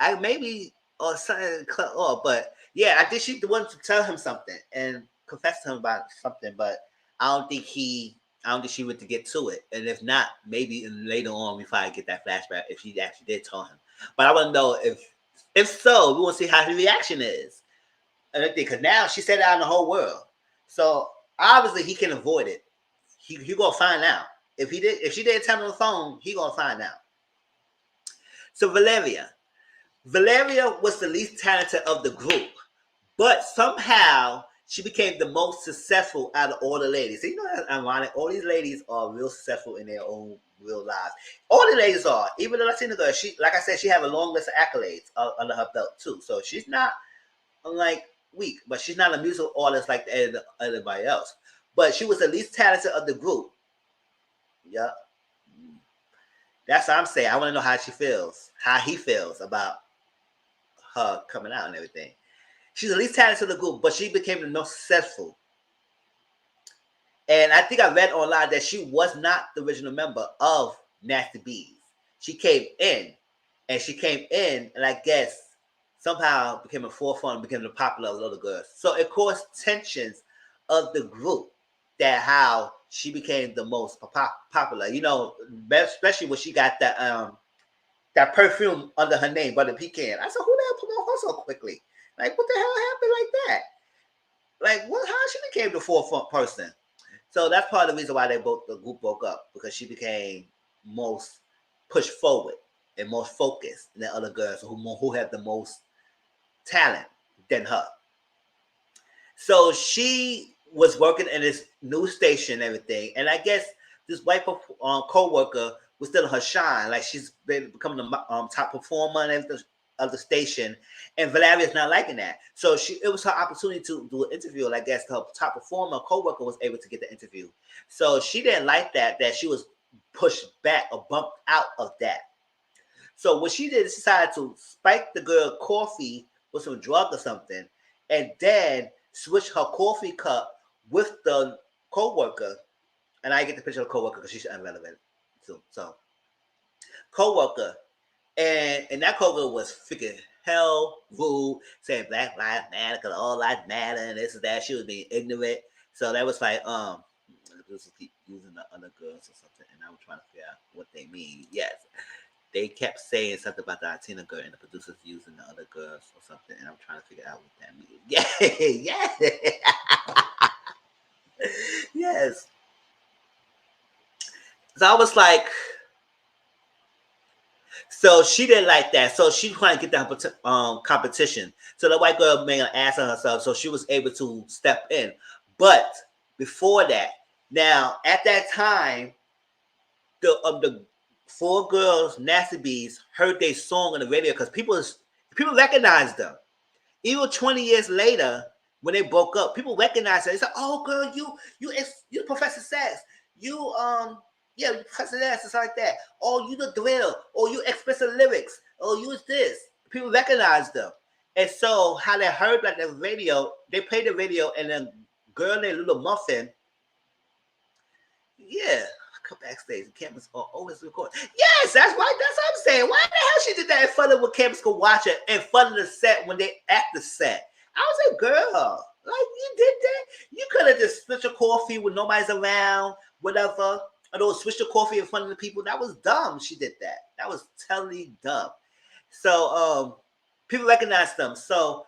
I maybe or something. But yeah, I think she wanted to tell him something and confess to him about something. But I don't think she went to get to it. And if not, maybe later on we probably get that flashback if she actually did tell him. But I want to know if so, we want to see how his reaction is. And I think because now she said it out in the whole world, so obviously he can avoid it. He gonna find out. If she didn't tell him on the phone, he gonna find out. So Valeria, Valeria was the least talented of the group, but somehow she became the most successful out of all the ladies. So you know that's ironic. All these ladies are real successful in their own real lives. All the ladies are. Even the Latina girl, she, like I said, she have a long list of accolades under her belt too. So she's not like weak, but she's not a musical artist like anybody else. But she was the least talented of the group. Yeah, that's what I'm saying. I want to know how she feels, how he feels about her coming out and everything. She's the least talented of the group, but she became the most successful. And I think I read online that she was not the original member of Nasty Bees. She came in, and I guess somehow became a forefront, became the popular of the other girls. So it caused tensions of the group that how she became the most popular. You know, especially when she got that perfume under her name, Butter Pecan. I said, who the hell promote her so quickly? Like, what the hell happened like that? Like, what? How she became the forefront person? So that's part of the reason why the group broke up, because she became most pushed forward and most focused than the other girls who had the most talent than her. So she was working in this news station and everything, and I guess this white co-worker was still in her shine, like she's been becoming the top performer and everything of the station, and Valeria's not liking that. So it was her opportunity to do an interview, and I guess her top performer co-worker was able to get the interview. So she didn't like that she was pushed back or bumped out of that. So what she did is she decided to spike the girl coffee with some drug or something, and then switch her coffee cup with the co-worker. And I get the picture of the co-worker because she's irrelevant. So co-worker, and that co-worker was freaking hell rude, saying Black Lives Matter because all lives matter and this and that. She was being ignorant. So that was like, just keep using the other girls or something, and I'm trying to figure out what they mean. Yes, they kept saying something about the Latina girl and the producers using the other girls or something, and I'm trying to figure out what that means. Yeah, yes. So I was like, so she didn't like that. So she trying to get that competition. So the white girl made an ass of herself. So she was able to step in. But before that, now at that time, the four girls, Nasty Bees, heard their song on the radio because people recognized them. Even 20 years later, when they broke up, people recognized her. They said, "Oh, girl, you Professor Sax. You yeah, Professor Sax and stuff like that. Oh, you the drill. Oh, you explicit lyrics. Oh, you is this." People recognized them, and so how they heard like the radio, they played the radio, and then girl named Little Muffin, yeah. Come backstage. The cameras are always recording. Yes, that's right. That's what I'm saying. Why the hell she did that in front of what cameras could watch it in front of the set when they act the set? I was like, girl, like you did that. You could have just switched your coffee when nobody's around, whatever. I don't switch your coffee in front of the people. That was dumb. She did that. That was totally dumb. So people recognized them. So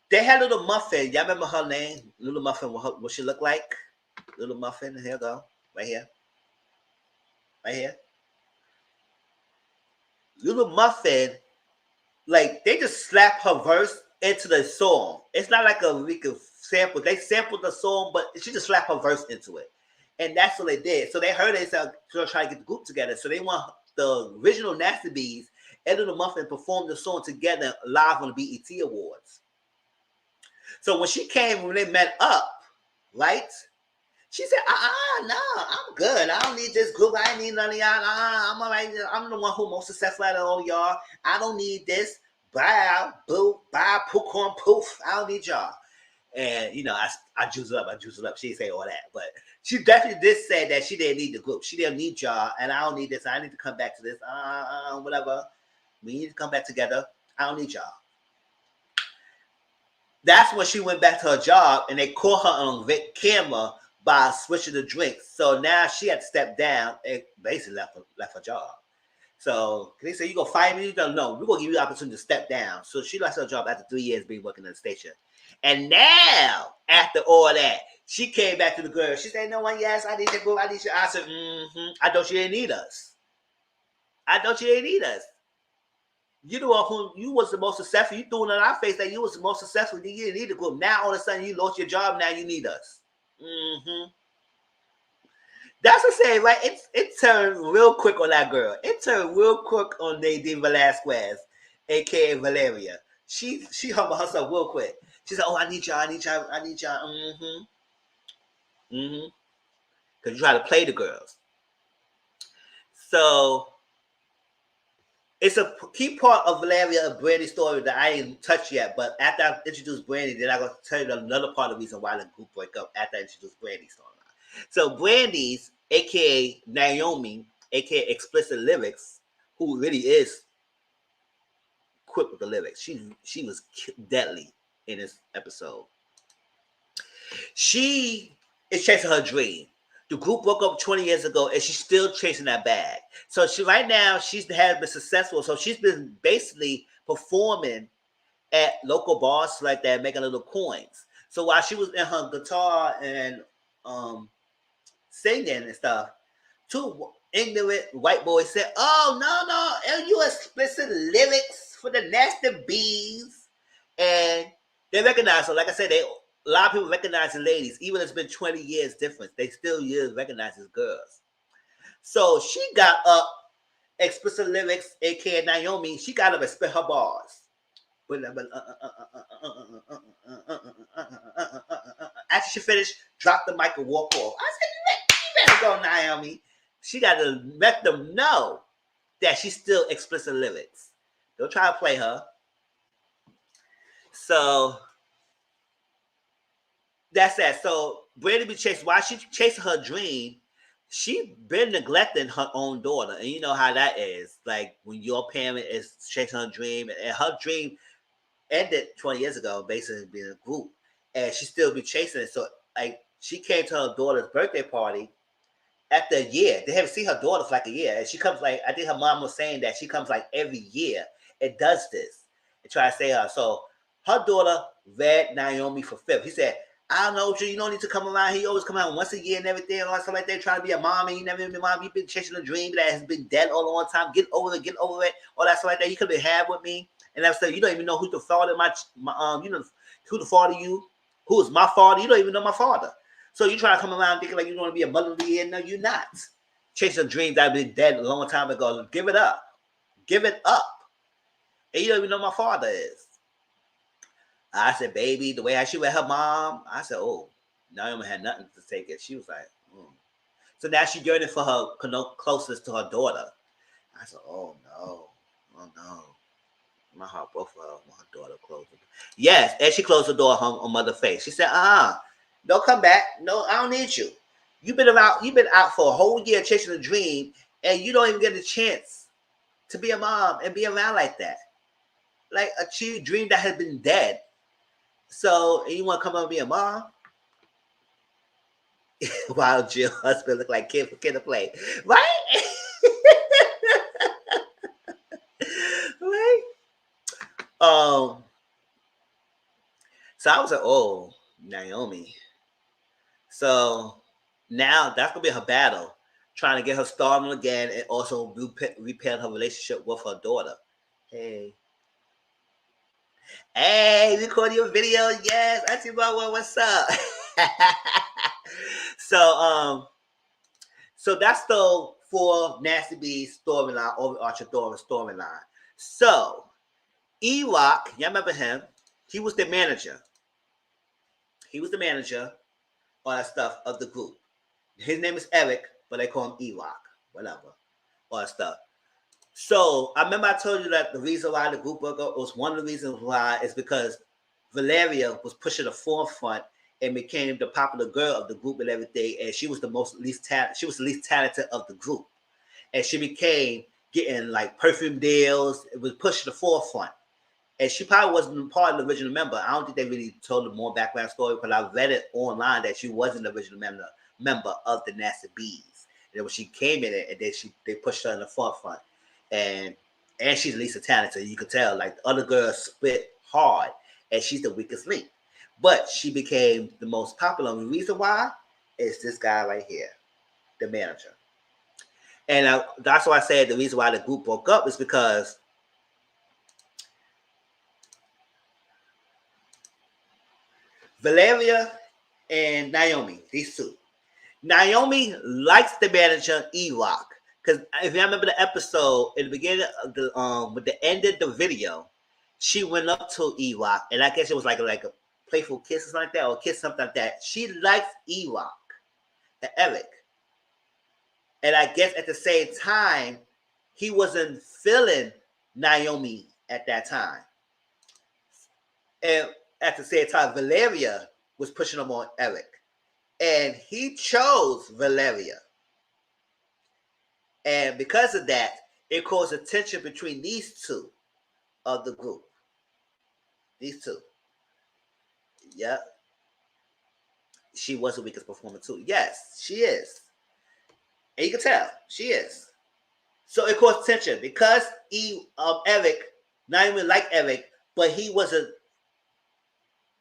they had Little Muffin. Y'all remember her name? Little Muffin. What she looked like? Little Muffin. Here you go. Right here. Right here. Little Muffin, like they just slap her verse into the song. It's not like we could sample. They sampled the song, but she just slapped her verse into it. And that's what they did. So they heard it, so they're trying to get the group together. So they want the original Nasty Bees and Little Muffin perform the song together live on the BET Awards. So when she came, when they met up, right? She said, no, I'm good. I don't need this group. I ain't need none of y'all. I'm all right. I'm the one who most successful out of all y'all. I don't need this. Bye, boo, bye, popcorn, poof. I don't need y'all. And, you know, I juice it up. She didn't say all that. But she definitely did say that she didn't need the group. She didn't need y'all. And I don't need this. I need to come back to this. Whatever. We need to come back together. I don't need y'all. That's when she went back to her job and they caught her on camera by switching the drinks. So now she had to step down and basically left her job. So they say, you gonna fire me? No, we're gonna give you the opportunity to step down. So she left her job after 3 years being working in the station. And now, after all that, she came back to the girl. She said, no one, yes, I need to go. I need you. I said, I thought you didn't need us. I thought you didn't need us. You know who you was the most successful. You threw it in our face that you was the most successful. You didn't need the group. Now all of a sudden you lost your job. Now you need us. Mm-hmm. That's what I'm saying, right? It turned real quick on that girl. It turned real quick on Nadine Velasquez, aka Valeria. She humbled herself real quick. She said, "Oh, I need y'all. I need y'all. I need y'all." Mm-hmm. Mm-hmm. Because you try to play the girls. So it's a key part of Valeria and Brandy's story that I ain't touched yet. But after I introduce Brandy, then I'm going to tell you another part of the reason why the group break up after I introduce Brandy's storyline. So Brandy's, a.k.a. Naomi, a.k.a. Explicit Lyrics, who really is quick with the lyrics. She was deadly in this episode. She is chasing her dream. The group broke up 20 years ago, and she's still chasing that bag. So right now has been successful. So she's been basically performing at local bars like that, making little coins. So while she was in her guitar and singing and stuff, two ignorant white boys said, "Oh no, you explicit lyrics for the nasty bees," and they recognize her. Like I said, a lot of people recognize the ladies, even if it's been 20 years difference. They still recognize as girls. So she got up, explicit lyrics, aka Naomi. She got up and spit her bars. After she finished, dropped the mic and walked off. I said, "You better go, Naomi." She got to let them know that she's still explicit lyrics. Don't try to play her. So that's that. So Brandy be chasing. While she chasing her dream, she been neglecting her own daughter, and you know how that is. Like when your parent is chasing her dream, and her dream ended 20 years ago, basically being a group, and she still be chasing it. So like she came to her daughter's birthday party after a year. They haven't seen her daughter for like a year, and she comes like I think her mom was saying that she comes like every year and does this and try to say her. So her daughter read Naomi for fifth. He said, "I don't know, you don't need to come around. He always come out once a year and everything, and all stuff like that, trying to be a mom, and you never been a mom. You've been chasing a dream that has been dead all a long time. Get over it, all that stuff like that. You could have had with me." And I said, "You don't even know who's the father of my you know, who the father of you, who is my father. You don't even know my father. So you try to come around thinking like you want to be a mother of the year. No, you're not. Chasing dreams that have been dead a long time ago. Give it up. Give it up. And you don't even know my father is." I said, "Baby, the way she with her mom," I said, "Oh, Naomi had nothing to take it." She was like, So now she's yearning for her closeness to her daughter. I said, "Oh no. Oh no." My heart broke for her when her daughter closed the door. Yes, and she closed the door on her mother's face. She said, "Don't come back. No, I don't need you. You've been out for a whole year chasing a dream, and you don't even get a chance to be a mom and be around like that. Like a dream that has been dead. So and you want to come up and be a mom?" While Jill's husband looked like kid to play. Right? Right? So I was like, "Oh, Naomi." So now that's gonna be her battle, trying to get her started again and also repair her relationship with her daughter. Hey, recording your video, yes. I see what's up. So that's the for Nasty B's storyline, overarching storyline. So E-Rock, y'all remember him? He was the manager. He was the manager, all that stuff of the group. His name is Eric, but they call him E-Rock, whatever, all that stuff. So I remember I told you that the reason why the group broke up was one of the reasons why is because Valeria was pushing the forefront and became the popular girl of the group and everything, and she was the least talented of the group, and she became getting like perfume deals. It was pushing the forefront. And she probably wasn't part of the original member. I don't think they really told a more background story, but I read it online that she wasn't the original member of the Nasty Bees. And then when she came in it, and then they pushed her in the forefront. And she's least talented. You could tell, like the other girls spit hard, and she's the weakest link. But she became the most popular. And the reason why is this guy right here, the manager. And that's why I said the reason why the group broke up is because Valeria and Naomi, these two. Naomi likes the manager E-Rock. Because if you remember the episode, in the beginning of the with the end of the video, she went up to E-Rock, and I guess it was like a playful kiss or something like that, or kiss something like that. She likes E-Rock and Eric. And I guess at the same time, he wasn't feeling Naomi at that time. And at the same time, Valeria was pushing him on Eric. And he chose Valeria. And because of that, it caused a tension between these two of the group. These two. Yep. She was the weakest performer too. Yes, she is. And you can tell, she is. So it caused tension because Eric, not even like Eric, but he wasn't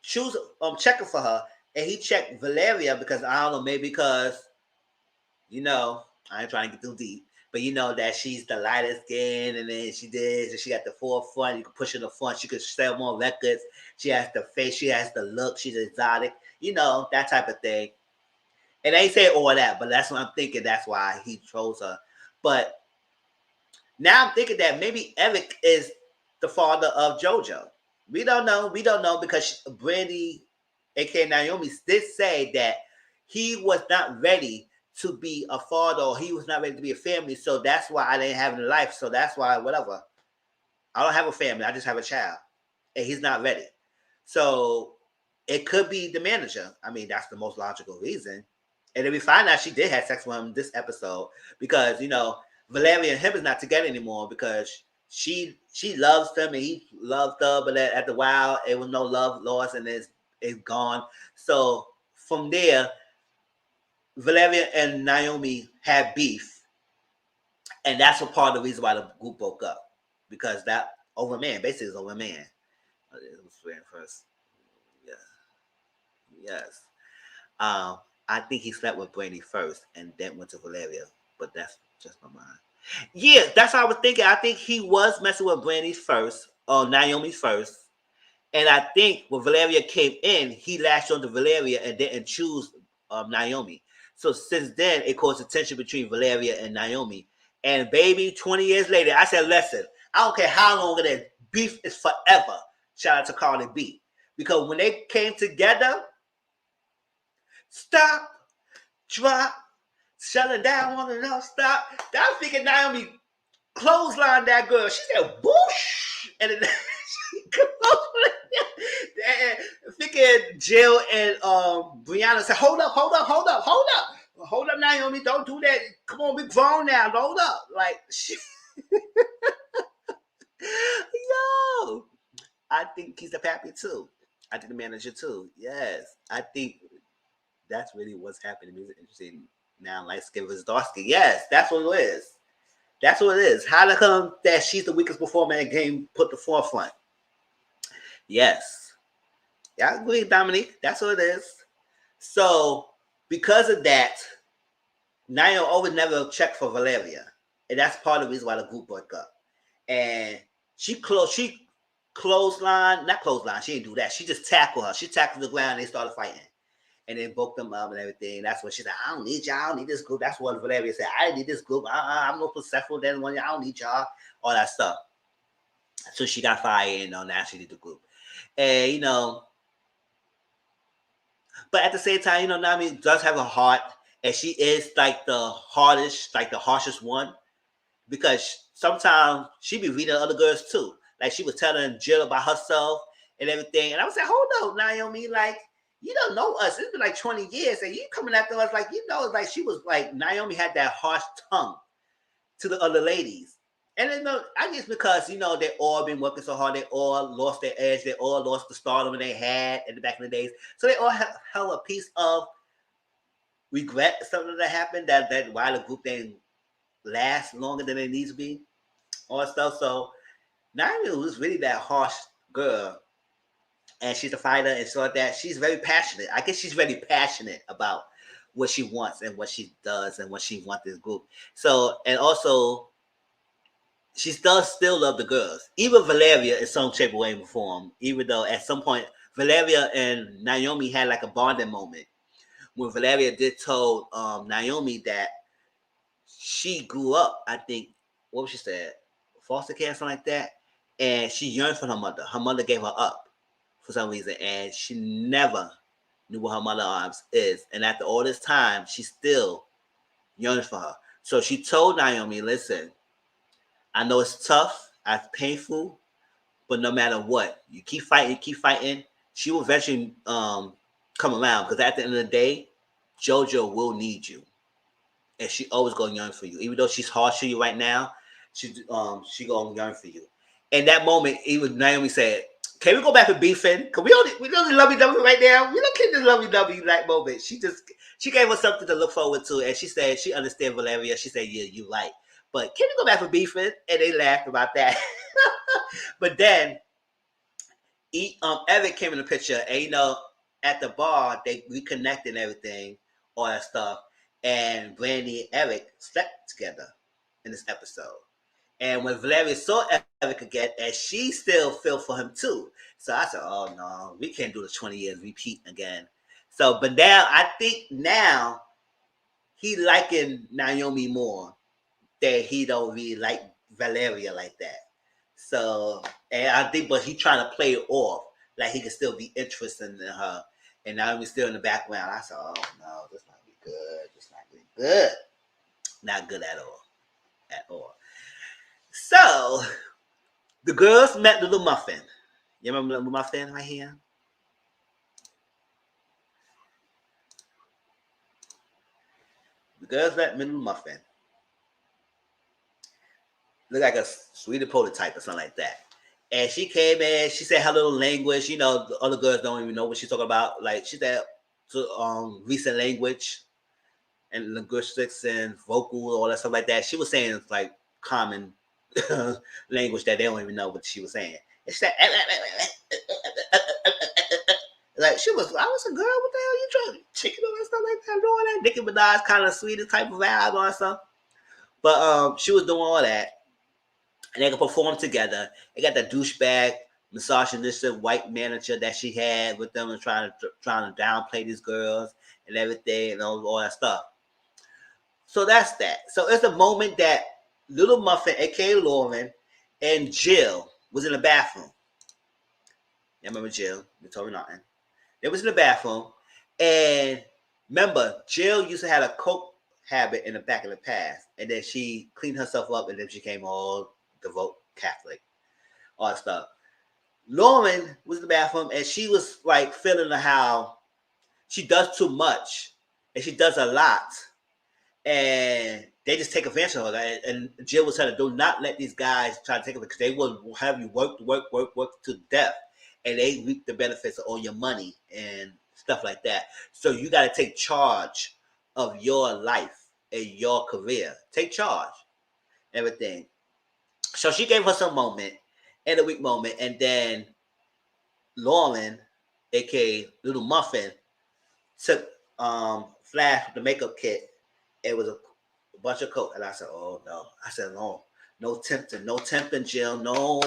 checking for her, and he checked Valeria because I don't know, maybe because I ain't trying to get too deep, but that she's the lightest skin, and then she got the forefront. You can push in the front. She could sell more records. She has the face. She has the look. She's exotic. That type of thing. And they say all that, but that's what I'm thinking. That's why he chose her. But now I'm thinking that maybe Eric is the father of JoJo. We don't know. We don't know because Brandy, aka Naomi, did say that he was not ready to be a father, or he was not ready to be a family. So that's why I didn't have any life. So that's why, whatever. I don't have a family. I just have a child. And he's not ready. So it could be the manager. I mean, that's the most logical reason. And then we find out she did have sex with him this episode because, Valeria and him is not together anymore because she loves him and he loved her, but at the while, it was no love lost and it's gone. So from there, Valeria and Naomi had beef. And that's a part of the reason why the group broke up. Because that over man, basically is over man. It was first. Yeah. Yes. I think he slept with Brandy first and then went to Valeria. But that's just my mind. Yeah, that's what I was thinking. I think he was messing with Brandy first, or Naomi first. And I think when Valeria came in, he latched onto Valeria and didn't choose Naomi. So since then, it caused a tension between Valeria and Naomi. And baby, 20 years later, I said, listen, I don't care how long it is. Beef is forever. Shout out to Cardi B. Because when they came together, stop, drop, shutting down, want to know, stop. I was thinking Naomi clotheslined that girl. She said, whoosh. And then she clotheslined. Thinking Jill and Brianna said, hold up, Naomi, don't do that. Come on, we grown now. Hold up. Like, yo, I think he's the pappy too. I think the manager too. Yes, I think that's really what's happening. It's interesting now. Like Skivers Darsky. Yes, that's what it is. That's what it is. How to come that she's the weakest performer in the game put the forefront. Yes. Yeah, I agree, Dominique. That's what it is. So, because of that, Naomi always never checked for Valeria. And that's part of the reason why the group broke up. And she clothesline, she didn't do that. She just tackled her. She tackled the ground and they started fighting. And then broke them up and everything. That's when she said, I don't need y'all. I don't need this group. That's what Valeria said. I need this group. I'm no successful than one. I don't need y'all. All that stuff. So she got fired and now she did the group. And, but at the same time, Naomi does have a heart. And she is like the harshest one. Because sometimes she be reading other girls too. Like she was telling Jill about herself and everything. And I was like, hold up, Naomi. Like, you don't know us. It's been like 20 years. And you coming after us like, it's like she was like, Naomi had that harsh tongue to the other ladies. And then, I guess because, they all been working so hard. They all lost their edge. They all lost the stardom they had in the back in the days. So they all held a piece of regret, something that happened, that why the group didn't last longer than it needs to be. All that stuff. So Naomi was really that harsh girl. And she's a fighter and so like that. She's very passionate. I guess she's very passionate about what she wants and what she does and what she wants this group. So, and also, she does still love the girls. Even Valeria in some shape or way or form, even though at some point Valeria and Naomi had like a bonding moment when Valeria did told Naomi that she grew up, I think, what was she said, foster care, something like that, and she yearned for her mother. Her mother gave her up for some reason, and she never knew what her mother arms is. And after all this time, she still yearns for her. So she told Naomi, "Listen, I know it's tough, it's painful, but no matter what, you keep fighting, keep fighting. She will eventually come around because at the end of the day, JoJo will need you, and she always gonna yearn for you. Even though she's harsh to you right now, she gonna yearn for you." In that moment, even Naomi said, "Can we go back to beefing? Cause we don't lovey dovey right now. We don't keep this lovey dovey like moment." She gave us something to look forward to, and she said she understands Valeria. She said, "Yeah, you right, but can we go back for beefing?" And they laughed about that. But then Eric came in the picture, and at the bar they reconnected and everything, all that stuff. And Brandy and Eric slept together in this episode. And when Valeria saw Eric again, and she still fell for him too. So I said, "Oh no, we can't do the 20 years repeat again." So, but now I think now he liking Naomi more that he don't really like Valeria like that. So, and I think, but he trying to play it off like he can still be interested in her, and now he's still in the background. I said, "Oh no, this might be good. This might be good. Not good at all, at all." So the girls met Little Muffin. You remember Little Muffin right here? The girls met Little Muffin. Look like a sweetie potato type or something like that. And she came in, she said her little language. The other girls don't even know what she's talking about. Like she said recent language and linguistics and vocal, all that stuff like that. She was saying it's like common language that they don't even know what she was saying. And she said, like I was a girl, what the hell you trying chicken and stuff like that, doing that? Nicki Minaj kind of sweetest type of vibe or something. But she was doing all that. And they could perform together. They got the douchebag, misogynistic white manager that she had with them and trying to downplay these girls and everything and all that stuff. So that's that. So it's a moment that Little Muffin, aka Lauren, and Jill was in the bathroom. You remember Jill? You told me nothing. They was in the bathroom, and remember, Jill used to have a coke habit in the back of the past, and then she cleaned herself up, and then she came all devout Catholic, all that stuff. Lauren was in the bathroom, and she was like feeling how she does too much, and she does a lot, and they just take advantage of her. And Jill was telling her, "Do not let these guys try to take it because they will have you work to death, and they reap the benefits of all your money and stuff like that. So you got to take charge of your life and your career. Take charge, everything." So she gave her some moment, and a weak moment, and then Lauren, aka Little Muffin, took Flash with the makeup kit. It was a bunch of coke, and I said, "Oh no!" I said, "No, no tempting, Jill, no."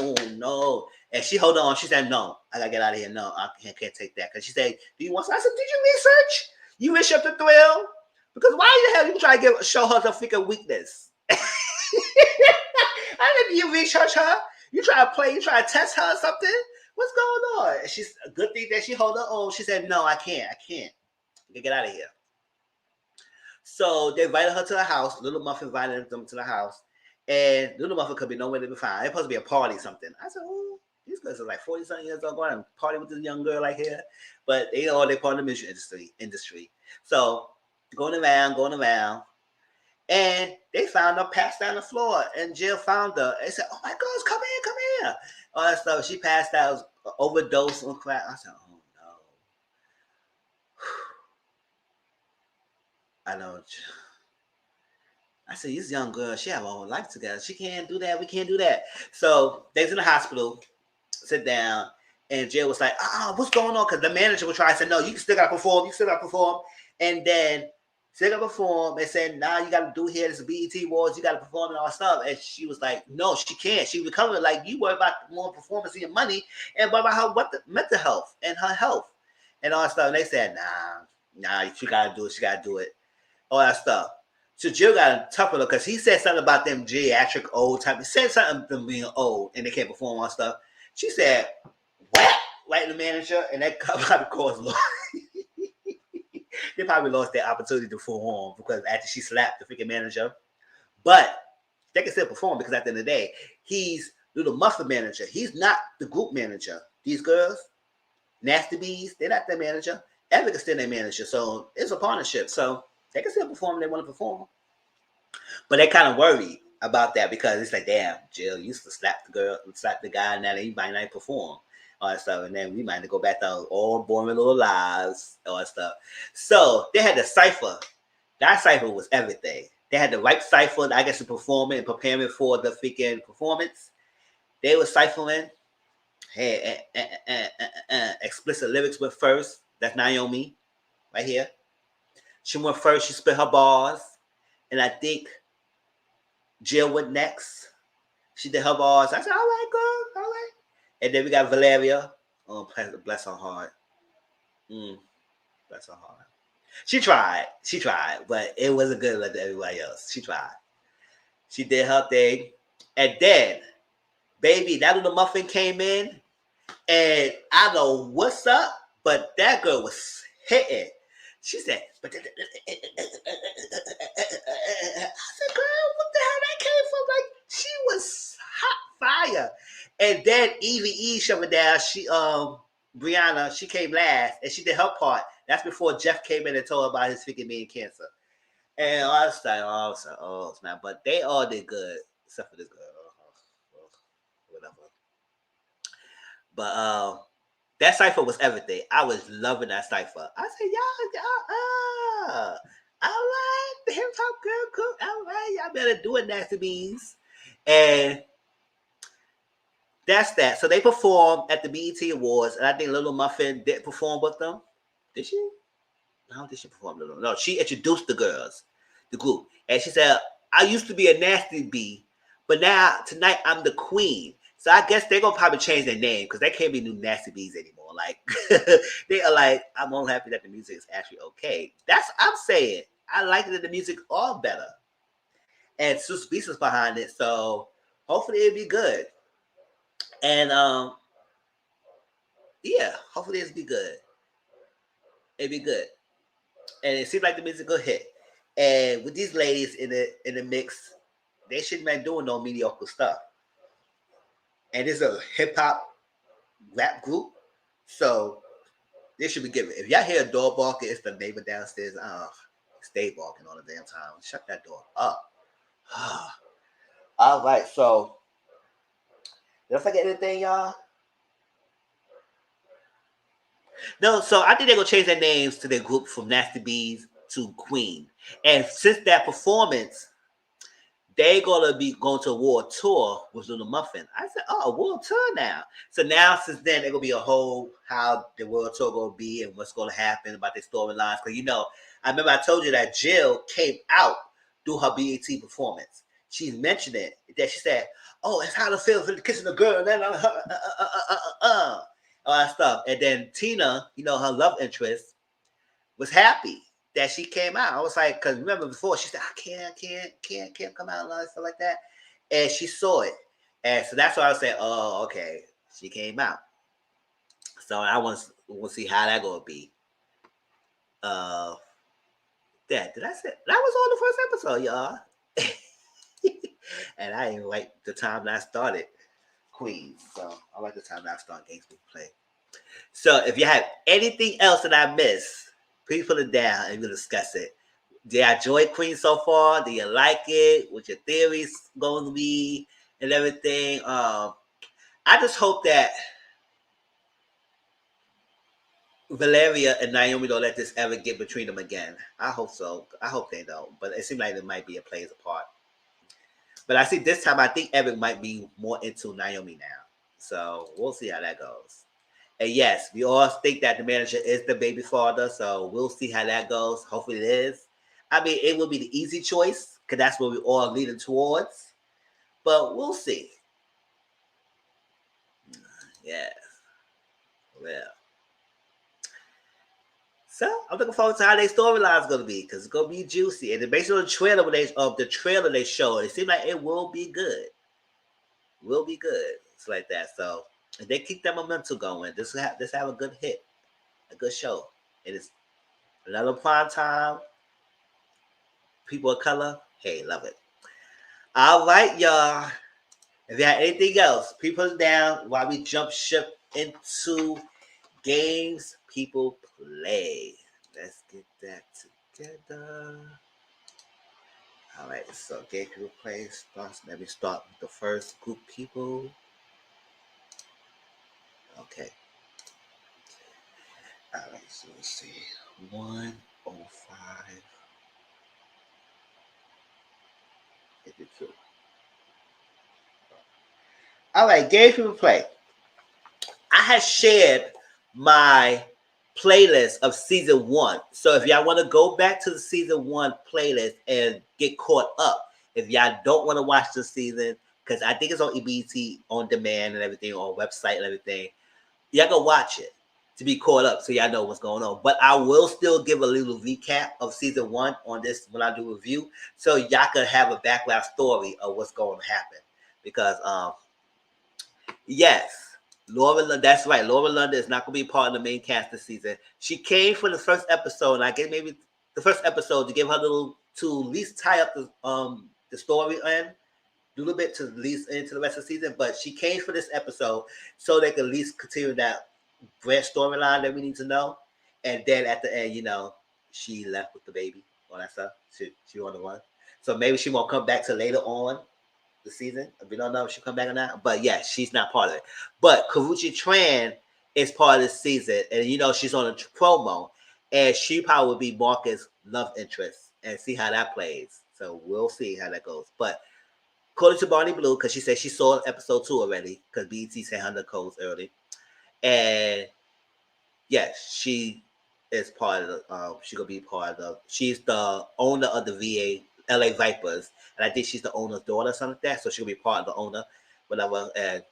And she hold on. She said, "No, I gotta get out of here. No, I can't take that." Because she said, "Do you want?" I said, "Did you research? You researched the thrill? Because why the hell you try to show her the freaking weakness?" I didn't you research her. You try to play. You try to test her or something. What's going on? And she's a good thing that she hold her on. She said, "No, I can't. Get out of here." So they invited her to the house. Little Muffin invited them to the house. And Little Muffin could be nowhere to be found. It's supposed to be a party or something. I said, "Oh, these girls are like 40-something years old going and party with this young girl like here." But they know they're part of the music industry. So going around. And they found her passed down the floor. And Jill found her. They said, "Oh my gosh, come here. All that stuff. She passed out, overdose on crack. I said, "Oh no." I know. I said, "This young girl, she have a whole life together. She can't do that. We can't do that." So they's in the hospital, sit down, and Jill was like, "What's going on?" Because the manager was trying to say, "No, you still got to perform. And then So they got to perform and said, nah, you got to do here. This is BET Awards. You got to perform and all that stuff. And she was like, no, she can't. She recovered. Like, you worry about more performance and your money and worry about her mental health and her health and all that stuff. And they said, nah, she got to do it. She got to do it. All that stuff. So Jill got tough with her because he said something about them geriatric old type. He said something them being old and they can't perform on stuff. She said, what? Right, the manager, and that probably caused law. They probably lost their opportunity to perform because after she slapped the freaking manager. But they can still perform because at the end of the day, he's Little Muffin manager. He's not the group manager. These girls, Nasty Bees, they're not their manager. Epic is still their manager. So it's a partnership. So they can still perform if they want to perform. But they kind of worried about that because it's like, damn, Jill used to slap the guy, and now he might not perform. All that stuff, and then we might go back to our all boring little lives, all that stuff. So they had the cipher. That cipher was everything. They had the right cipher, I guess, to perform it and preparing for the freaking performance. They were ciphering. Hey, explicit lyrics went first. That's Naomi, right here. She went first. She spit her bars, and I think Jill went next. She did her bars. I said, all right, girl, all right. And then we got Valeria. Oh, bless her heart. Bless her heart. She tried, but it wasn't good like everybody else. She tried. She did her thing. And then, baby, that little muffin came in. And I don't know what's up, but that girl was hitting. She said, I said, girl, what the hell that came from? Like, she was hot fire. And then Evie shoved it down. She Brianna, she came last and she did her part. That's before Jeff came in and told her about his freaking being cancer. And I was like, oh snap. But they all did good, except for this girl. Whatever. But that cipher was everything. I was loving that cipher. I said, y'all, all right, the hip hop girl cook, all right, y'all better do it, Nasty Beans. And that's that. So they performed at the BET Awards, and I think Little Muffin did perform with them. Did she? No, did she perform with them? No, she introduced the girls, the group. And she said, I used to be a Nasty Bee, but now, tonight, I'm the queen. So I guess they're going to probably change their name because they can't be new Nasty Bees anymore. Like, they are like, I'm only happy that the music is actually okay. I'm saying. I like that the music all better. And Sus Beast behind it, so hopefully it'll be good. And yeah, hopefully it'll be good. It'll be good. And it seems like the music will hit. And with these ladies in the mix, they shouldn't be doing no mediocre stuff. And it's a hip hop rap group, so they should be given. If y'all hear a door barking, it's the neighbor downstairs. Stay barking all the damn time. Shut that door up. All right, so did I forget anything, y'all? No, so I think they're gonna change their names to their group from Nasty Bees to Queen. And since that performance, they're gonna be going to a world tour with Little Muffin. I said, oh, a world tour now. So now since then, they're gonna be a whole how the world tour gonna be and what's gonna happen about their storylines. Because I remember I told you that Jill came out through her BET performance. She mentioned it that she said, "Oh, it's how to feel for kissing a girl," and then all that stuff. And then Tina, her love interest, was happy that she came out. I was like, because remember before she said, "I can't come out," and all that stuff like that. And she saw it, and so that's why I was saying, "Oh, okay, she came out." So I want to see how that gonna be. Did I say that was on the first episode, y'all? And I didn't like the time that I started Queens. So I like the time that I started Gangsta Play. So if you have anything else that I missed, please put it down and we'll discuss it. Did I enjoy Queens so far? Do you like it? What your theories going to be and everything? I just hope that Valeria and Naomi don't let this ever get between them again. I hope so. I hope they don't. But it seems like there might be a players apart. But I see this time, I think Evan might be more into Naomi now. So we'll see how that goes. And yes, we all think that the manager is the baby father. So we'll see how that goes. Hopefully it is. I mean, it would be the easy choice because that's what we're all leading towards. But we'll see. Yeah. Well. So I'm looking forward to how their storyline is going to be because it's going to be juicy. And based on the trailer, they showed, it seemed like it will be good. Will be good. It's like that. So if they keep that momentum going, this have a good hit, a good show. It is another prime time. People of color, hey, love it. All right, y'all. If you have anything else, people put it down while we jump ship into games people play. Let's get that together. All right, so game people play starts. Let me start with the first group people. Okay. All right, so let's see. 105. 52. All right, game people play. I had shared my playlist of season 1. So if y'all want to go back to the season 1 playlist and get caught up, if y'all don't want to watch the season, because I think it's on EBT on demand and everything, on website and everything, y'all go watch it to be caught up so y'all know what's going on. But I will still give a little recap of season 1 on this when I do review, so y'all can have a background story of what's going to happen. Because yes, that's right. Laura London is not going to be part of the main cast this season. She came for the first episode, and I guess maybe the first episode to give her to at least tie up the story and do a little bit to at least into the rest of the season. But she came for this episode so they could at least continue that branch storyline that we need to know. And then at the end, she left with the baby, all that stuff. She on the run. So maybe she won't come back till later on the season. We don't know if she'll come back or not. But yeah, she's not part of it. But Karuchi Tran is part of this season. And she's on a promo. And she probably will be Marcus' love interest. And see how that plays. So we'll see how that goes. But according to Barney Blue, because she said she saw episode 2 already, because BET sent her the codes early. And yes, she is part of the she's gonna be part of she's the owner of the VA LA Vipers, and I think she's the owner's daughter or something like that. So she'll be part of the owner, whatever, and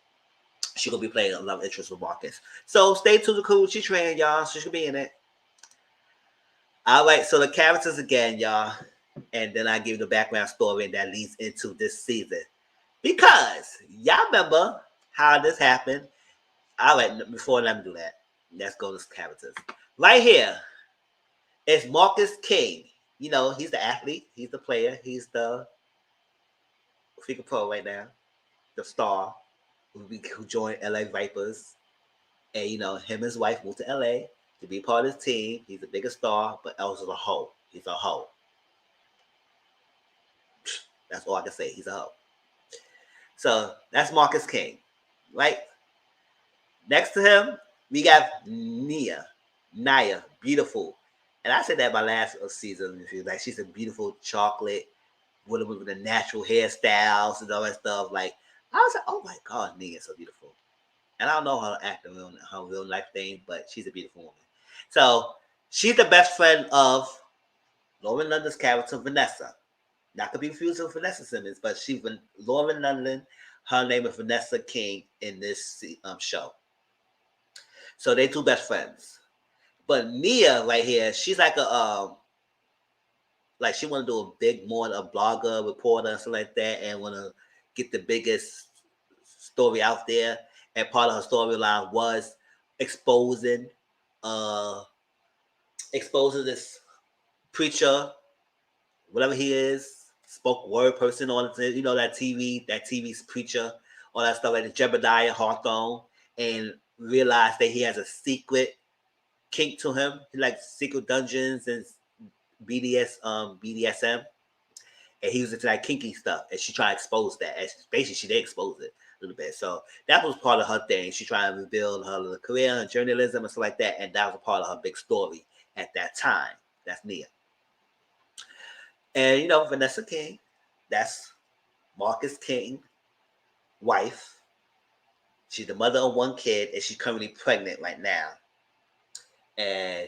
she's gonna be playing a love interest with Marcus. So stay tuned to Karuchi Tran, y'all. She should be in it. All right, so the characters again, y'all. And then I give you the background story that leads into this season. Because y'all remember how this happened. All right, before let me do that, let's go to characters. Right here, it's Marcus King. He's the athlete, he's the player, he's the freaking pro right now, the star who joined LA Vipers. And him and his wife moved to LA to be part of his team. He's the biggest star, but also a hoe. He's a hoe. That's all I can say. He's a hoe. So that's Marcus King, right? Next to him, we got Naya, beautiful. And I said that my last season. Like, she's a beautiful chocolate with the natural hairstyles and all that stuff. Like, I was like, oh my God, Nia's so beautiful. And I don't know how to act in her real life thing, but she's a beautiful woman. So she's the best friend of Lauren London's character, Vanessa. Not to be confused with Vanessa Simmons, but Lauren London. Her name is Vanessa King in this show. So they two best friends. But Nia right here, she's like like she want to do a blogger, reporter, something like that, and want to get the biggest story out there. And part of her storyline was exposing this preacher, whatever he is, spoke word person on that TV's preacher, all that stuff, like the Jebediah Hawthorne, and realized that he has a secret kink to him. He likes secret dungeons and BDSM, and he was into that kinky stuff. And she tried to expose that. And basically, she did expose it a little bit. So that was part of her thing. She tried to rebuild her career and journalism and stuff like that. And that was a part of her big story at that time. That's Nia. And Vanessa King, that's Marcus King, wife. She's the mother of one kid, and she's currently pregnant right now. And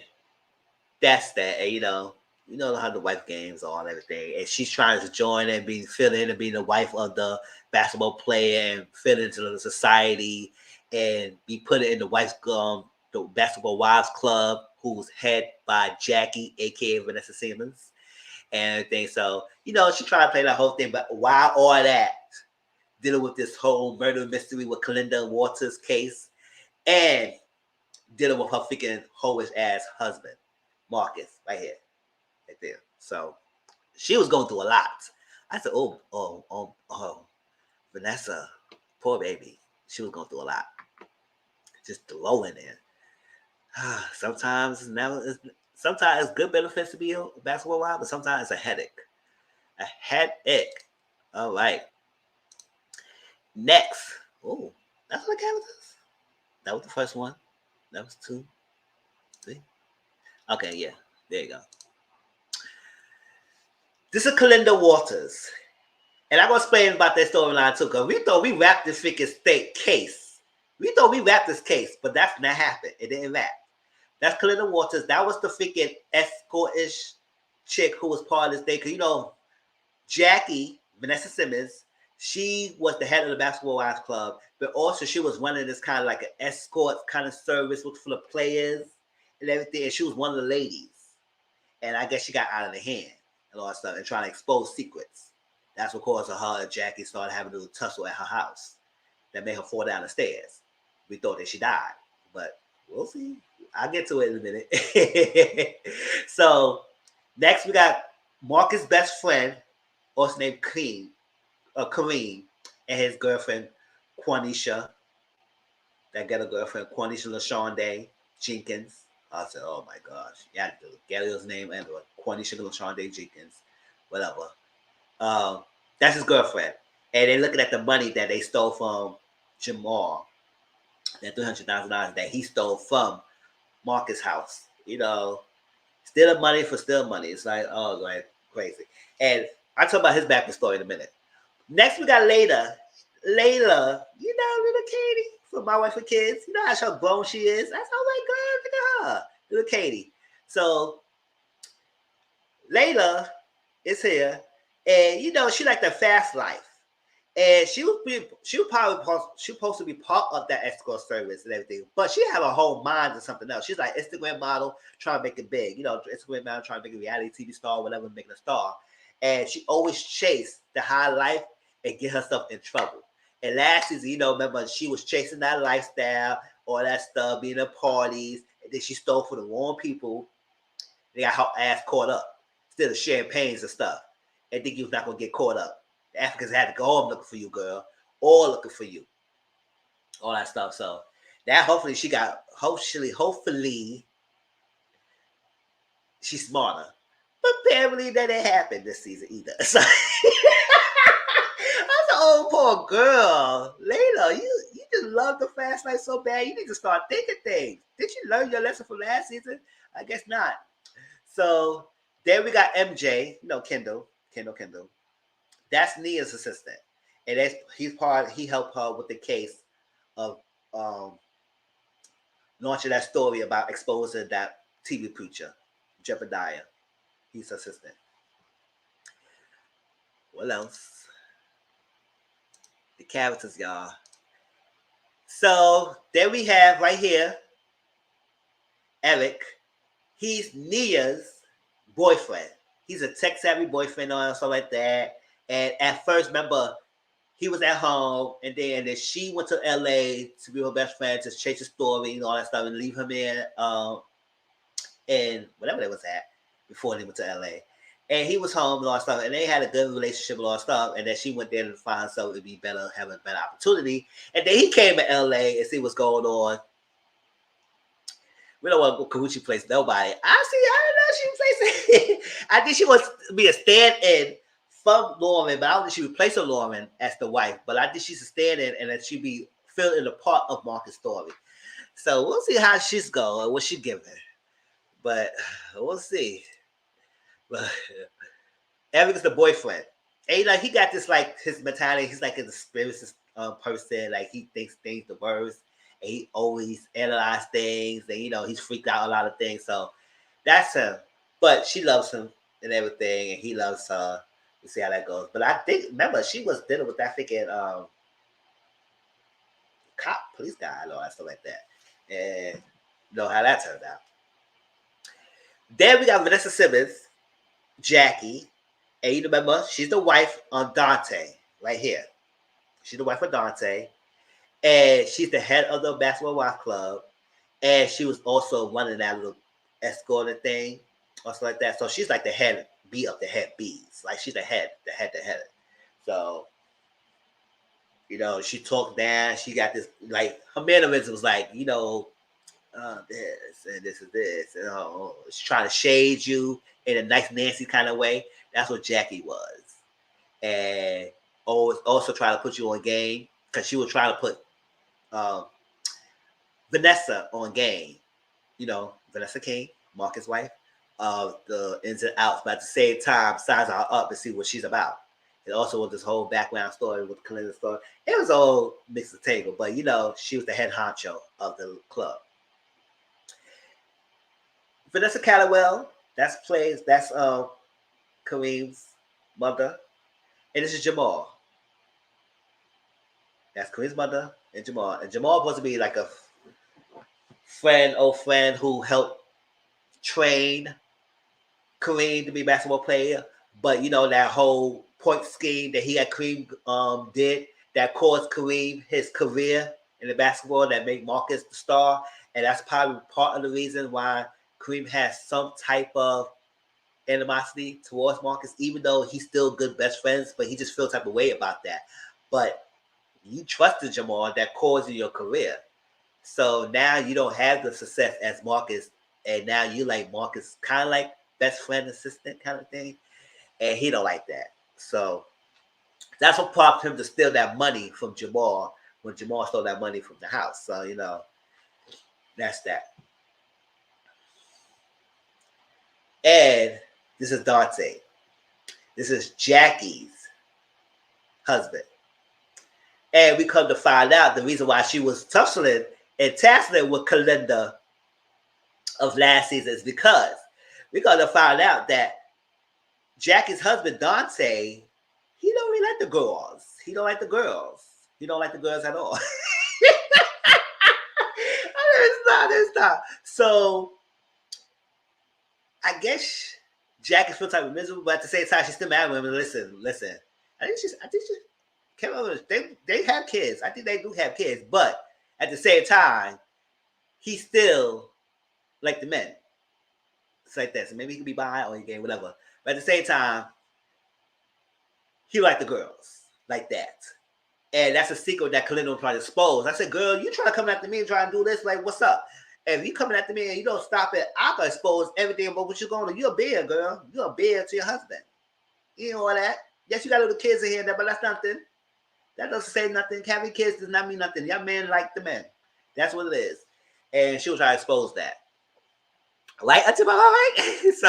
that's that. And you know how the wife games are and everything, and she's trying to join and fit in and be the wife of the basketball player and fit into the society and be put in the the basketball wives club, who's head by Jackie, aka Vanessa Simmons, and everything. So she tried to play that whole thing, but while all that, dealing with this whole murder mystery with Kalinda Waters case, and dealing with her freaking hoish ass husband, Marcus, right here. Right there. So she was going through a lot. I said, oh, Vanessa, poor baby. She was going through a lot. Just throwing in. Sometimes it's good benefits to be a basketball wife, but sometimes it's a headache. A headache. All right. Next. Oh, that's what the characters. That was the first one. That was 2, 3. Okay, yeah. There you go. This is Kalinda Waters. And I'm going to explain about that storyline too, because we thought we wrapped this freaking state case. We thought we wrapped this case, but that's not happened. It didn't wrap. That's Kalinda Waters. That was the freaking escort-ish chick who was part of this thing. Because, Jackie, Vanessa Simmons, she was the head of the Basketball Wives Club, but also she was running this kind of like an escort kind of service with full of players and everything. And she was one of the ladies. And I guess she got out of the hand and all that stuff and trying to expose secrets. That's what caused her and Jackie started having a little tussle at her house that made her fall down the stairs. We thought that she died, but we'll see. I'll get to it in a minute. So next we got Marcus' best friend, also named Kareem, and his girlfriend, Quanisha. That ghetto girlfriend, Quanisha LaShonda Jenkins. I said, oh my gosh. Yeah, Galil's name and Quanisha LaShonda Jenkins. Whatever. That's his girlfriend. And they're looking at the money that they stole from Jamal. That $300,000 that he stole from Marcus' house. Stealing money for stealing money. It's like, oh, like crazy. And I'll talk about his backstory in a minute. Next, we got Layla. Layla, little Katie from My Wife and Kids. You know how grown she is? That's, oh my God, look at her. Little Katie. So, Layla is here. And she like the fast life, and she was supposed to be part of that escort service and everything, but she had a whole mind to something else. She's like Instagram model trying to make it big, Instagram model trying to make a reality TV star, whatever, making a star, and she always chased the high life and get herself in trouble. And last season, remember she was chasing that lifestyle, all that stuff, being at parties, and then she stole for the wrong people. They got her ass caught up, instead of champagnes and stuff. And think you was not gonna get caught up. The Africans had to go home looking for you, girl, or looking for you, all that stuff. So that hopefully she's smarter. But apparently that didn't happen this season either. So that's an old poor girl. Layla, you just love the fast life so bad. You need to start thinking things. Did you learn your lesson from last season? I guess not. So then we got MJ, Kendall. That's Nia's assistant, and he helped her with the case of launching that story about exposing that TV preacher, Jebediah. He's assistant. What else? The characters, y'all. So then we have right here Eric. He's Nia's boyfriend. He's a tech-savvy boyfriend or something like that. And at first, remember, he was at home, and then she went to LA to be her best friend, to chase the story and all that stuff, and leave him in and whatever they was at before they went to LA. And he was home and all that stuff, and they had a good relationship and all that stuff. And then she went there to find herself to be better, have a better opportunity. And then he came to LA and see what's going on. We don't want to go Kahuchi place nobody. I don't know she replaced. I think she wants to be a stand-in from Lauren, but I don't think she replaced Lauren as the wife. But I think she's a stand-in, and that she be filled in a part of Marcus' story. So we'll see how she's going, what she giving. But we'll see. But Eric is the boyfriend. And he got this his mentality. He's like a conspiracy person. Like he thinks things the worst. And he always analyzes things, and he's freaked out a lot of things. So that's him. But she loves him. and everything, and he loves her. We see how that goes. But I think, remember, she was dealing with that freaking cop, police guy, and all that stuff like that. And you know how that turned out. Then we got Vanessa Simmons, Jackie, and you remember, she's the wife of Dante, right here. She's the wife of Dante, and she's the head of the Basketball Wives Club, and she was also running that little escorting thing, or something like that. So she's like the head B of the head B's. Like she's the head. So, you know, she talked down. She got this, like, her mannerisms was like, you know, this and this is this. And she's trying to shade you in a nice Nancy kind of way. That's what Jackie was. And also trying to put you on game because she was trying to put Vanessa on game. You know, Vanessa King, Marcus' wife, of the ins and outs, but at the same time, size her up and see what she's about. It also was this whole background story with Kalinda's story. It was all mixed with tangle, but you know, she was the head honcho of the club. Vanessa Callowell, that's Kareem's mother, and this is Jamal. That's Kareem's mother and Jamal. And Jamal was supposed to be like a old friend who helped train Kareem to be a basketball player, but you know that whole point scheme that he had Kareem did that caused Kareem his career in the basketball that made Marcus the star, and that's probably part of the reason why Kareem has some type of animosity towards Marcus, even though he's still good best friends, but he just feels type of way about that. But you trusted Jamal that caused you your career, so now you don't have the success as Marcus, and now you like Marcus, kind of like best friend assistant kind of thing, and he don't like that. So that's what prompted him to steal that money from Jamal when Jamal stole that money from the house. So you know, that's that. And this is Dante. This is Jackie's husband. And we come to find out the reason why she was tussling and tassling with Kalinda of last season is because we got to find out that Jackie's husband, Dante, he don't really like the girls. He don't like the girls. He don't like the girls at all. It's not. So I guess Jackie's still type of miserable, but at the same time, she's still mad with him. Listen. I think she came over. They have kids. I think they do have kids, but at the same time, he still like the men. It's like that. So maybe he could be bi or he can whatever. But at the same time, he liked the girls like that. And that's a secret that Kalinda was trying to expose. I said, girl, you trying to come after me and try and do this? Like, what's up? And if you coming after me and you don't stop it, I can expose everything about what you're going to do. You're a bear, girl. You're a bear to your husband. You know all that. Yes, you got little kids in here, but that's nothing. That doesn't say nothing. Having kids does not mean nothing. Your man like the men. That's what it is. And she was trying to expose that. Right? Until my right? So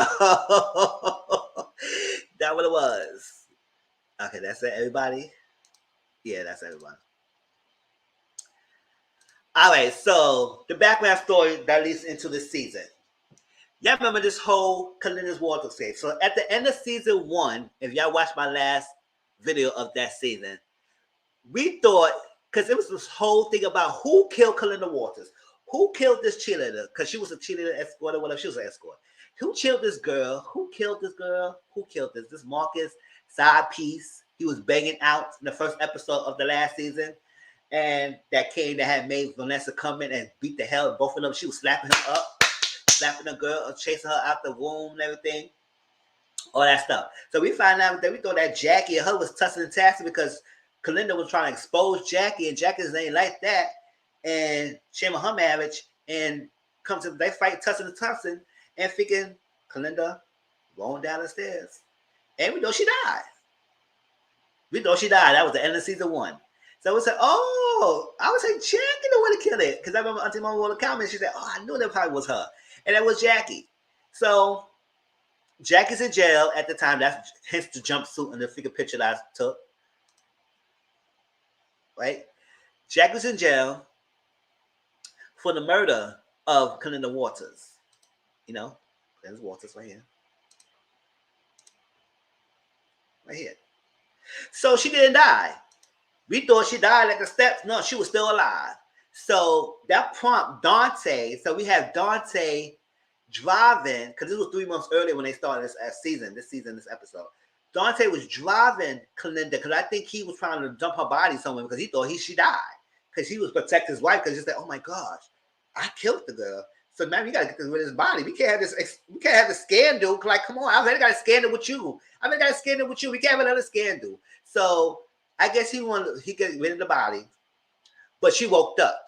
that's what it was. Okay, that's it, everybody. Yeah, that's everybody. All right, so the background story that leads into this season. Y'all remember this whole Kalinda's wardrobe stage. So at the end of season 1, if y'all watched my last video of that season, we thought, because it was this whole thing about who killed Kalinda Waters. Who killed this cheerleader? Because she was a cheerleader escort or whatever. She was an escort. Who killed this girl? Who killed this girl? Who killed this? This Marcus side piece. He was banging out in the first episode of the last season. And that had made Vanessa come in and beat the hell out of both of them. She was slapping him up, slapping the girl, chasing her out the room and everything. All that stuff. So we find out that we thought that Jackie and her was tussling and tassing because Kalinda was trying to expose Jackie, and Jackie's ain't like that. And shame on her marriage, and comes to they fight tussling and tussling, and freaking Kalinda rolling down the stairs. And we know she died. That was the end of season 1. So we said, oh, I was saying Jackie the one to kill it. Because I remember Auntie Mama wrote a comment. She said, oh, I knew that probably was her. And that was Jackie. So Jackie's in jail at the time. That's hence the jumpsuit and the figure picture that I took. Right? Jackie's in jail for the murder of Kalinda Waters. You know, there's Waters right here. Right here. So she didn't die. We thought she died at the steps. No, she was still alive. So that prompt Dante. So we have Dante driving, because this was 3 months earlier when they started this season, this episode. Dante was driving Kalinda because I think he was trying to dump her body somewhere because he thought she died. Because he was protecting his wife because he said, oh my gosh, I killed the girl. So now we gotta get this rid of his body. We can't have this. We can't have the scandal. Like, come on, I already got a scandal with you. I already got a scandal with you. We can't have another scandal. So I guess he get rid of the body, but she woke up.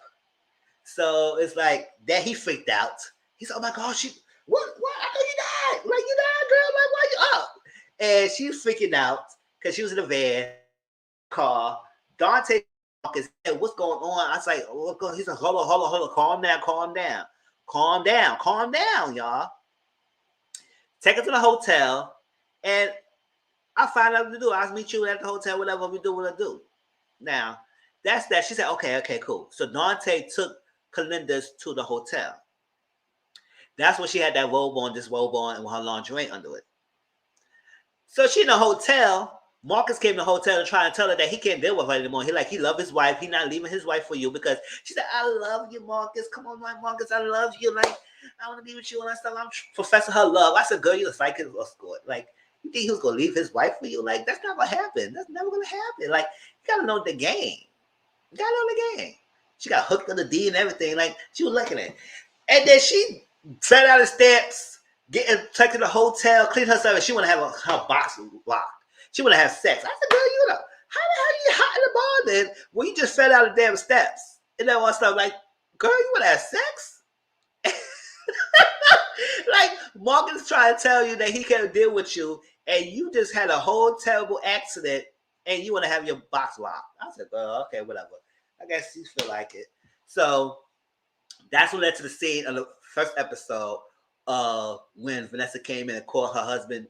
So it's like that he freaked out. He said, "Oh my gosh, what? I thought you died. Like you died, girl. Like why you up?" And she was freaking out because she was in the van car. Dante said, "What's going on?" I was like, "Oh, he's like, hold on, calm down, y'all. Take her to the hotel, and I'll find out what to do. I'll meet you at the hotel, whatever we do, what I do." Now, that's that. She said, okay, cool. So Dante took Kalinda's to the hotel. That's when she had that robe on, and with her lingerie under it. So she in the hotel. Marcus came to the hotel and trying to tell her that he can't deal with her anymore. He love his wife. He not leaving his wife for you because she said, I love you, Marcus. Come on, my Marcus, I love you. Like, I want to be with you and I stuff. I'm professing her love. I said, girl, you're a psychic escort. Like, you think he was gonna leave his wife for you? Like, that's not what happened. That's never gonna happen. Like, you gotta know the game. You gotta know the game. She got hooked on the D and everything. Like, she was looking at it. And then she fell out of the steps, getting taken to the hotel, clean herself, and she wanna have her box locked. She want to have sex. I said, girl, you know, how the hell you hot in the bar then when you just fell out of the damn steps? And then all stuff like, girl, you want to have sex? Like, Morgan's trying to tell you that he can't deal with you, and you just had a whole terrible accident, and you want to have your box locked. I said, girl, okay, whatever. I guess you feel like it. So that's what led to the scene of the first episode when Vanessa came in and caught her husband,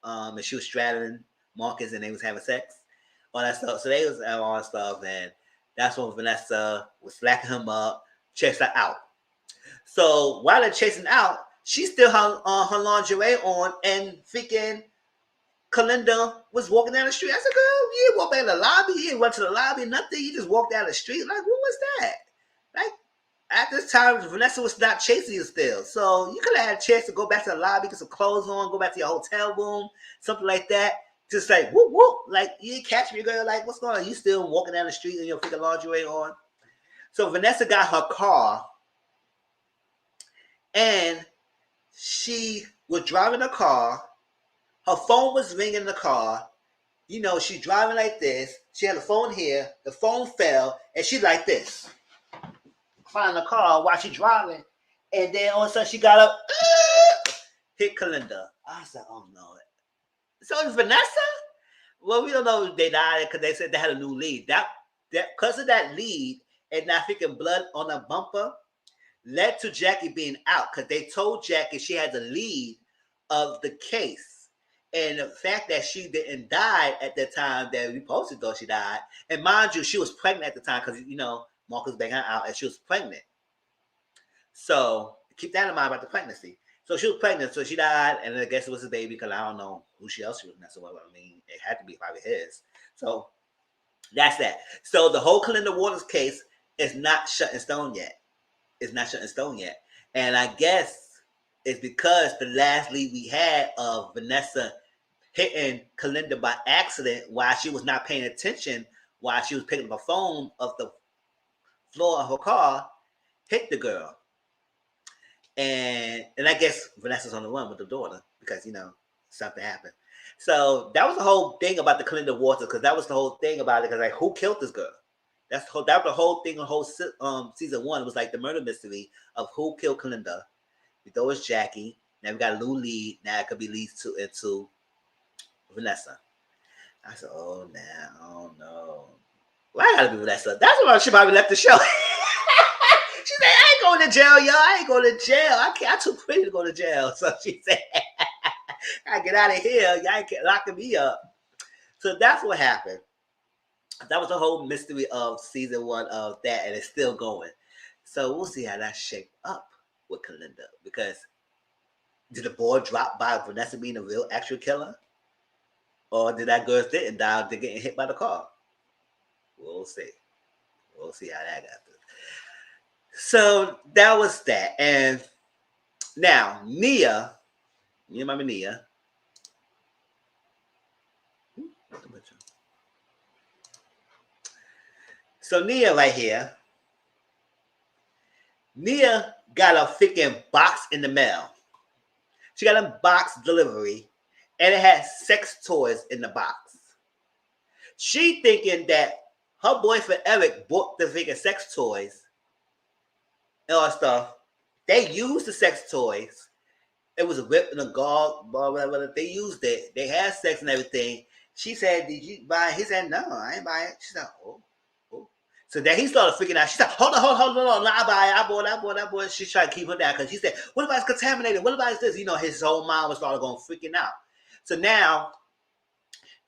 and she was straddling Marcus and they was having sex, all that stuff. So they was having all that stuff, and that's when Vanessa was slacking him up, chased her out. So while they're chasing out, she still had her lingerie on, and freaking Kalinda was walking down the street. I said, girl, you didn't walk back in the lobby, you didn't went to the lobby, nothing. You just walked down the street. Like, what was that? Like, at this time, Vanessa was not chasing you still. So you could have had a chance to go back to the lobby, get some clothes on, go back to your hotel room, something like that. Just like, whoop, whoop. Like, you didn't catch me, girl. Like, what's going on? You still walking down the street in your freaking lingerie on? So Vanessa got her car, and she was driving the car. Her phone was ringing in the car. You know, she's driving like this. She had the phone here. The phone fell, and she's like this, flying the car while she's driving. And then all of a sudden, she got up, hit Kalinda. I said, oh, no. So it's Vanessa? Well, we don't know if they died because they said they had a new lead. That because of that lead and that freaking blood on the bumper led to Jackie being out because they told Jackie she had the lead of the case. And the fact that she didn't die at the time that we posted thought she died. And mind you, she was pregnant at the time because, you know, Marcus banged her out and she was pregnant. So keep that in mind about the pregnancy. So she was pregnant, so she died, and I guess it was his baby because I don't know who else she was messing with. I mean, it had to be probably his. So that's that. So the whole Kalinda Waters case is not shut in stone yet. It's not shut in stone yet. And I guess it's because the last lead we had of Vanessa hitting Kalinda by accident while she was not paying attention, while she was picking up a phone off the floor of her car, hit the girl. And I guess Vanessa's on the run with the daughter because, you know, something happened. So that was the whole thing about the Kalinda Waters, because that was the whole thing about it. Because, like, who killed this girl? That was the whole thing. The whole season one was like the murder mystery of who killed Kalinda. We thought it was Jackie. Now we got a new lead. Now it could be leads into Vanessa. I said, oh no. Why I gotta be Vanessa? That's why she probably left the show. She said, I ain't going to jail, y'all. I ain't going to jail. I'm too pretty to go to jail. So she said, I get out of here. Y'all ain't locking me up. So that's what happened. That was the whole mystery of season one of that, and it's still going. So we'll see how that shaped up with Kalinda. Because did the boy drop by Vanessa being a real actual killer? Or did that girl didn't die after getting hit by the car? We'll see. We'll see how that goes. So that was that. And now, Nia, you remember Nia? So Nia right here, Nia got a freaking box in the mail. She got a box delivery, and it had sex toys in the box. She thinking that her boyfriend Eric bought the freaking sex toys and all that stuff. They used the sex toys. It was a whip and a gog, whatever. They used it. They had sex and everything. She said, "Did you buy it?" He said, "No, I ain't buy it." She said, "Oh." So then he started freaking out. She said, "Hold on. No, I buy it. I bought it." She tried to keep her down because she said, "What about it's contaminated? What about this?" You know, his whole mind was started going freaking out. So now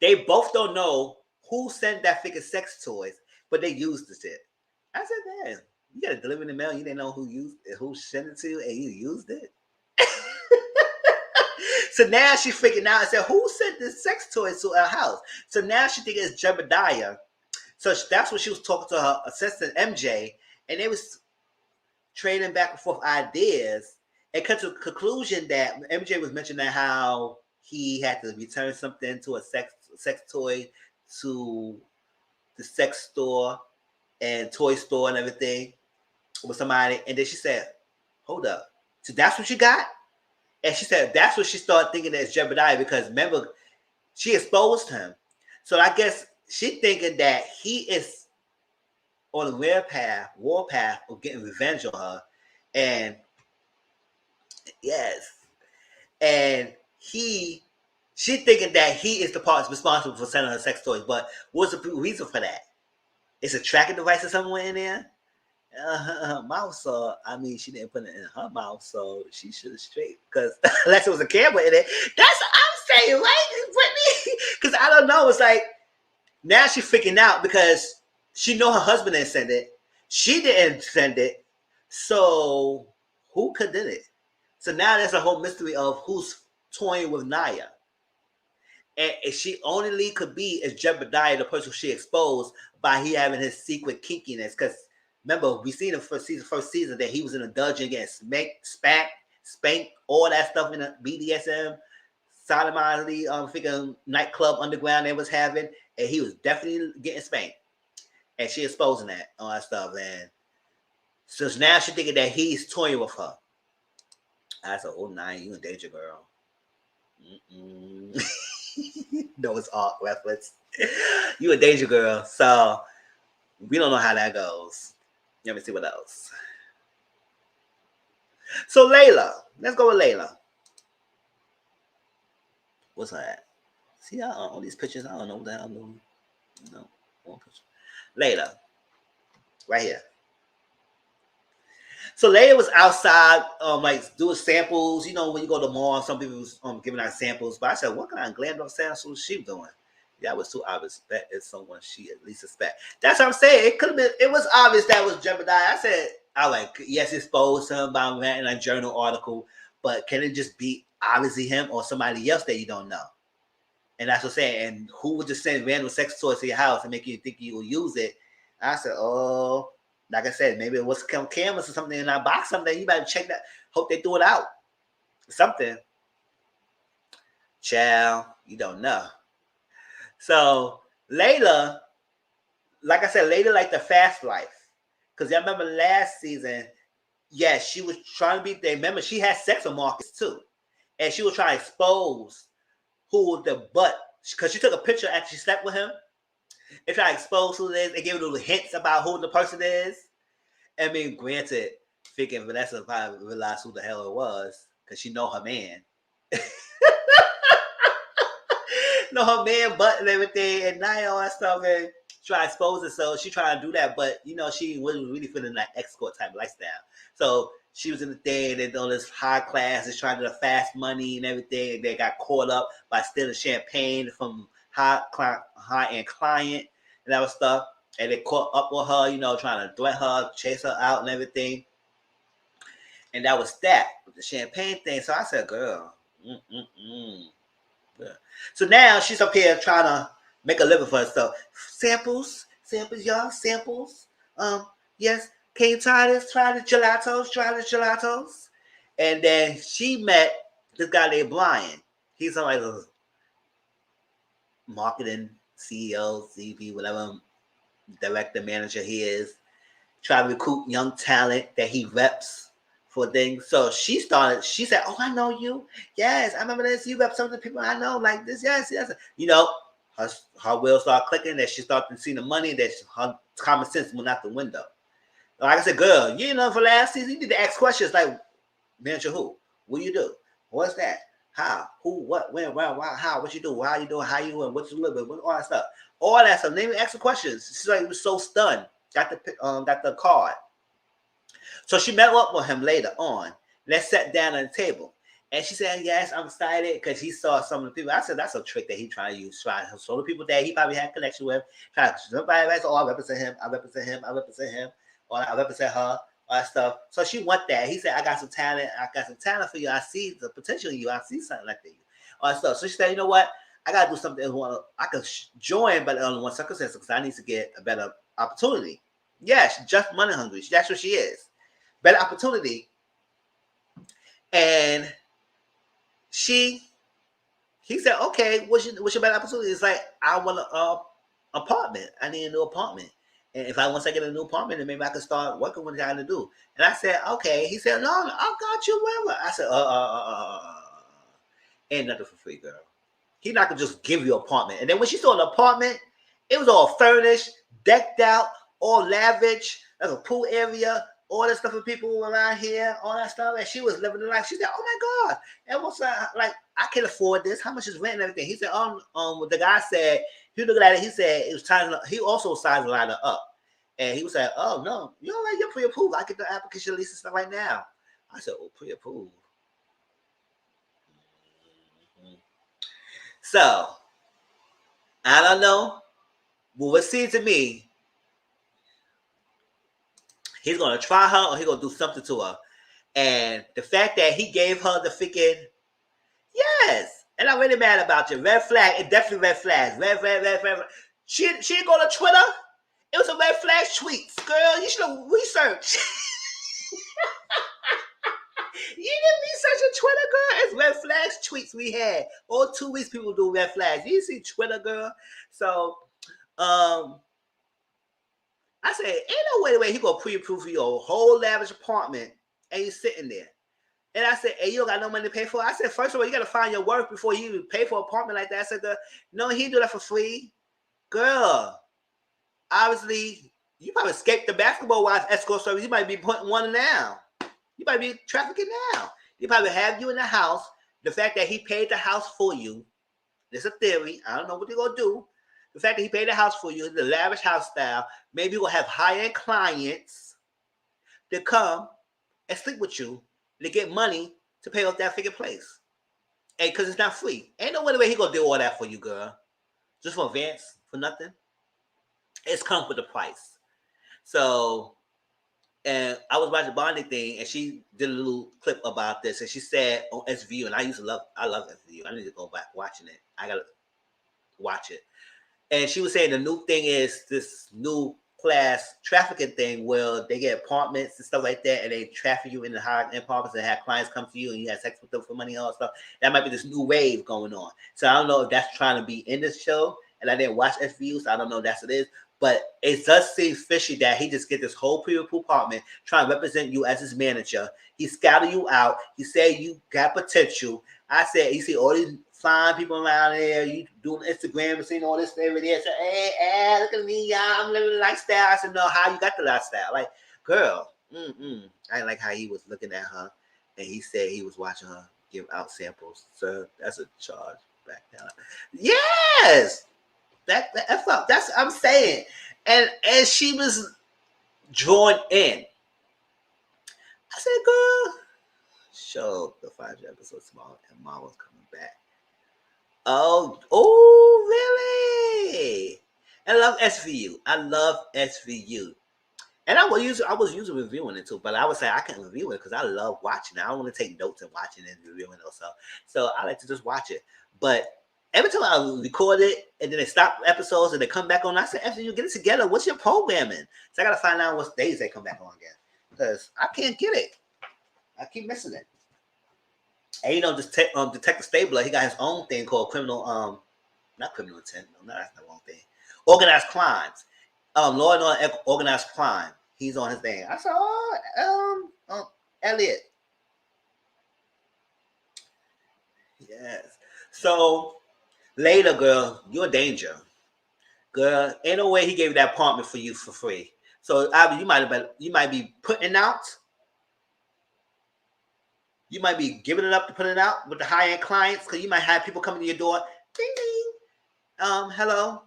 they both don't know who sent that freaking sex toys, but they used the shit. I said, "Man, you got to deliver in the mail. You didn't know who sent it to you, and you used it." So now she's freaking out and said, "Who sent this sex toys to our house?" So now she thinks it's Jebediah. So that's what she was talking to her assistant MJ, and they was trading back and forth ideas, and come to a conclusion that MJ was mentioning how he had to return something to a sex toy to the sex store and toy store and everything with somebody, and then she said, "Hold up, so that's what you got?" And she said that's what she started thinking as Jebediah because remember she exposed him, so I guess she thinking that he is on a war path of getting revenge on her. And yes, and she thinking that he is the part responsible for sending her sex toys. But what's the reason for that? It's a tracking device or somewhere in there. Her mouth, so I mean, she didn't put it in her mouth, so she should have straight. Because unless it was a camera in it, that's what I'm saying, right, Brittany? Because I don't know. It's like now she's freaking out because she know her husband didn't send it. She didn't send it. So who could did it? So now there's a whole mystery of who's toying with Naya. And she only could be as Jebediah, the person she exposed by he having his secret kinkiness. Because remember, we seen in the first season that he was in a dungeon getting spanked, all that stuff in a BDSM, sodomizing, freaking nightclub underground they was having, and he was definitely getting spanked. And she exposing that, all that stuff. And so now she's thinking that he's toying with her. I said, "Oh, nah, you in danger, girl." No, it's all reference. You a danger, girl. So we don't know how that goes. Let me see what else. So Layla, let's go with Layla. What's that? See all these pictures? I don't know what the hell I'm doing. No, one picture. Layla, right here. So Layla was outside, like doing samples. You know, when you go to the mall, some people was giving out samples. But I said, what kind of glam up samples she doing? That was too obvious. That is someone she at least suspect. That's what I'm saying. It could have been. It was obvious that was Jebediah. I said, I like yes, exposed him by writing a journal article, but can it just be obviously him or somebody else that you don't know? And that's what I'm saying. And who would just send random sex toys to your house and make you think you will use it? I said, oh, like I said, maybe it was cameras or something in that box. Something you better check that. Hope they threw it out. Something. Child, you don't know. So Layla, like I said, Layla like the fast life. Because I remember last season, yes, she was trying to be there. Remember, she had sex with Marcus too. And she was trying to expose who the butt, because she took a picture after she slept with him and tried to expose who it is and give little hints about who the person is. I mean, granted, freaking Vanessa probably realized who the hell it was because she know her man. Know her man butt and everything, and now all that stuff, and try to expose it. So she trying to do that, but you know, she wasn't really feeling that escort type of lifestyle. So she was in the thing and all this high class is trying to do the fast money and everything. And they got caught up by stealing champagne from high end client and that was stuff. And they caught up with her, you know, trying to threat her, chase her out and everything. And that was that with the champagne thing. So I said, girl, Yeah. So now she's up here trying to make a living for herself. Samples, y'all, samples. Yes. Can you try this? Try the gelatos. And then she met this guy named Brian. He's like a marketing CEO, CB, whatever director, manager he is. Try to recruit young talent that he reps for things. So she said, "Oh, I know you. Yes, I remember this. You rep some of the people I know like this. Yes. You know, her wheels start clicking, that she started to see the money, that her common sense went out the window. Like I said, girl, you know, for last season, you need to ask questions like, manager who? What do you do? What's that? How? Who? What? When? Where? Why? How? What you do? How you doing? How you doing? What you live with? All that stuff. All that stuff. They even ask the questions. She's like, was so stunned. Got the card. So she met up with him later on. Let's sat down at the table. And she said, yes, I'm excited because he saw some of the people. I said, that's a trick that he trying to use. Trying to show the people that he probably had a connection with. Trying to somebody that's, oh, I represent him. Or I represent her. All that stuff. So she went there. He said, I got some talent for you. I see the potential in you. I see something like that. All that stuff. So she said, you know what? I got to do something. I could join, but on one circumstance, because I need to get a better opportunity. Yeah, she's just money hungry. That's what she is. Better opportunity. And he said, okay, what's your better opportunity? It's like, I want an apartment. I need a new apartment. And if once I get a new apartment, then maybe I can start working with what I'm trying to do. And I said, okay. He said, no, I got you wherever. I said, ain't nothing for free, girl. He's not gonna just give you an apartment. And then when she saw the apartment, it was all furnished, decked out, all lavish. There's a pool area, all that stuff for people around here, all that stuff. And she was living the life. She said, "Oh my God!" And what's like? I can afford this. How much is rent and everything? He said, the guy said he looked at it. He said it was time. He also sized the line up, and he was like, "Oh no, you're all right. You're pre-approved. I get the application list and stuff right now." I said, "Oh, pre-approved." So I don't know. But what seems to me, he's gonna try her or he's gonna do something to her. And the fact that he gave her the freaking yes, and I'm really mad about you. Red flag, it definitely red flags. Red. She didn't go to Twitter. It was a red flag tweets, girl. You should have researched. You didn't research a Twitter, girl. It's red flags tweets we had. All 2 weeks people do red flags. You see Twitter, girl. So I said, ain't no way he gonna pre-approve for your whole lavish apartment and you sitting there. And I said, hey, you don't got no money to pay for it? I said, first of all, you gotta find your worth before you even pay for an apartment like that. I said, no, he do that for free. Girl, obviously, you probably escaped the basketball wives escort service. You might be putting one now. You might be trafficking now. He probably have you in the house. The fact that he paid the house for you, there's a theory. I don't know what they're gonna do. The fact that he paid the house for you, the lavish house style, maybe we'll have high-end clients that come and sleep with you to get money to pay off that figure place. And because it's not free. Ain't no way he gonna do all that for you, girl. Just for advance, for nothing. It's come with the price. So, and I was watching Bonnie thing, and she did a little clip about this, and she said on SVU, and I love SVU. I need to go back watching it. I gotta watch it. And she was saying the new thing is this new class trafficking thing where they get apartments and stuff like that, and they traffic you in the high apartments and have clients come to you and you have sex with them for money and all that stuff. That might be this new wave going on. So I don't know if that's trying to be in this show, and I didn't watch SVU, so I don't know if that's what it is. But it does seem fishy that he just get this whole pre-approved apartment trying to represent you as his manager. He scouted you out. He said you got potential. I said, you see all these fine people around there, you doing Instagram and seeing all this every day. So, hey, look at me, y'all. I'm living the lifestyle. I said, no, how you got the lifestyle? Like, girl, I didn't like how he was looking at her. And he said he was watching her give out samples. So that's a charge back down. Yes! That's I'm saying. And she was drawn in. I said, girl, show the 5 episode tomorrow and Mom was coming back. Oh, really? I love SVU. And I was using reviewing it too, but I would say I can't review it because I love watching it. I don't want to take notes and watching it and reviewing it. So I like to just watch it. But Every time I record it and then they stop episodes and they come back on, I said, after you get it together, what's your programming? So I got to find out what days they come back on again because I can't get it. I keep missing it. And Detective Stabler, he got his own thing called not criminal intent. No, that's the wrong thing. Organized crimes. Law and Order Organized Crime. He's on his thing. I said, Elliot. Yes. So later, girl, you're a danger. Girl, ain't no way he gave you that apartment for you for free. So you might be putting out. You might be giving it up to put it out with the high-end clients because you might have people coming to your door. Ding ding. Hello.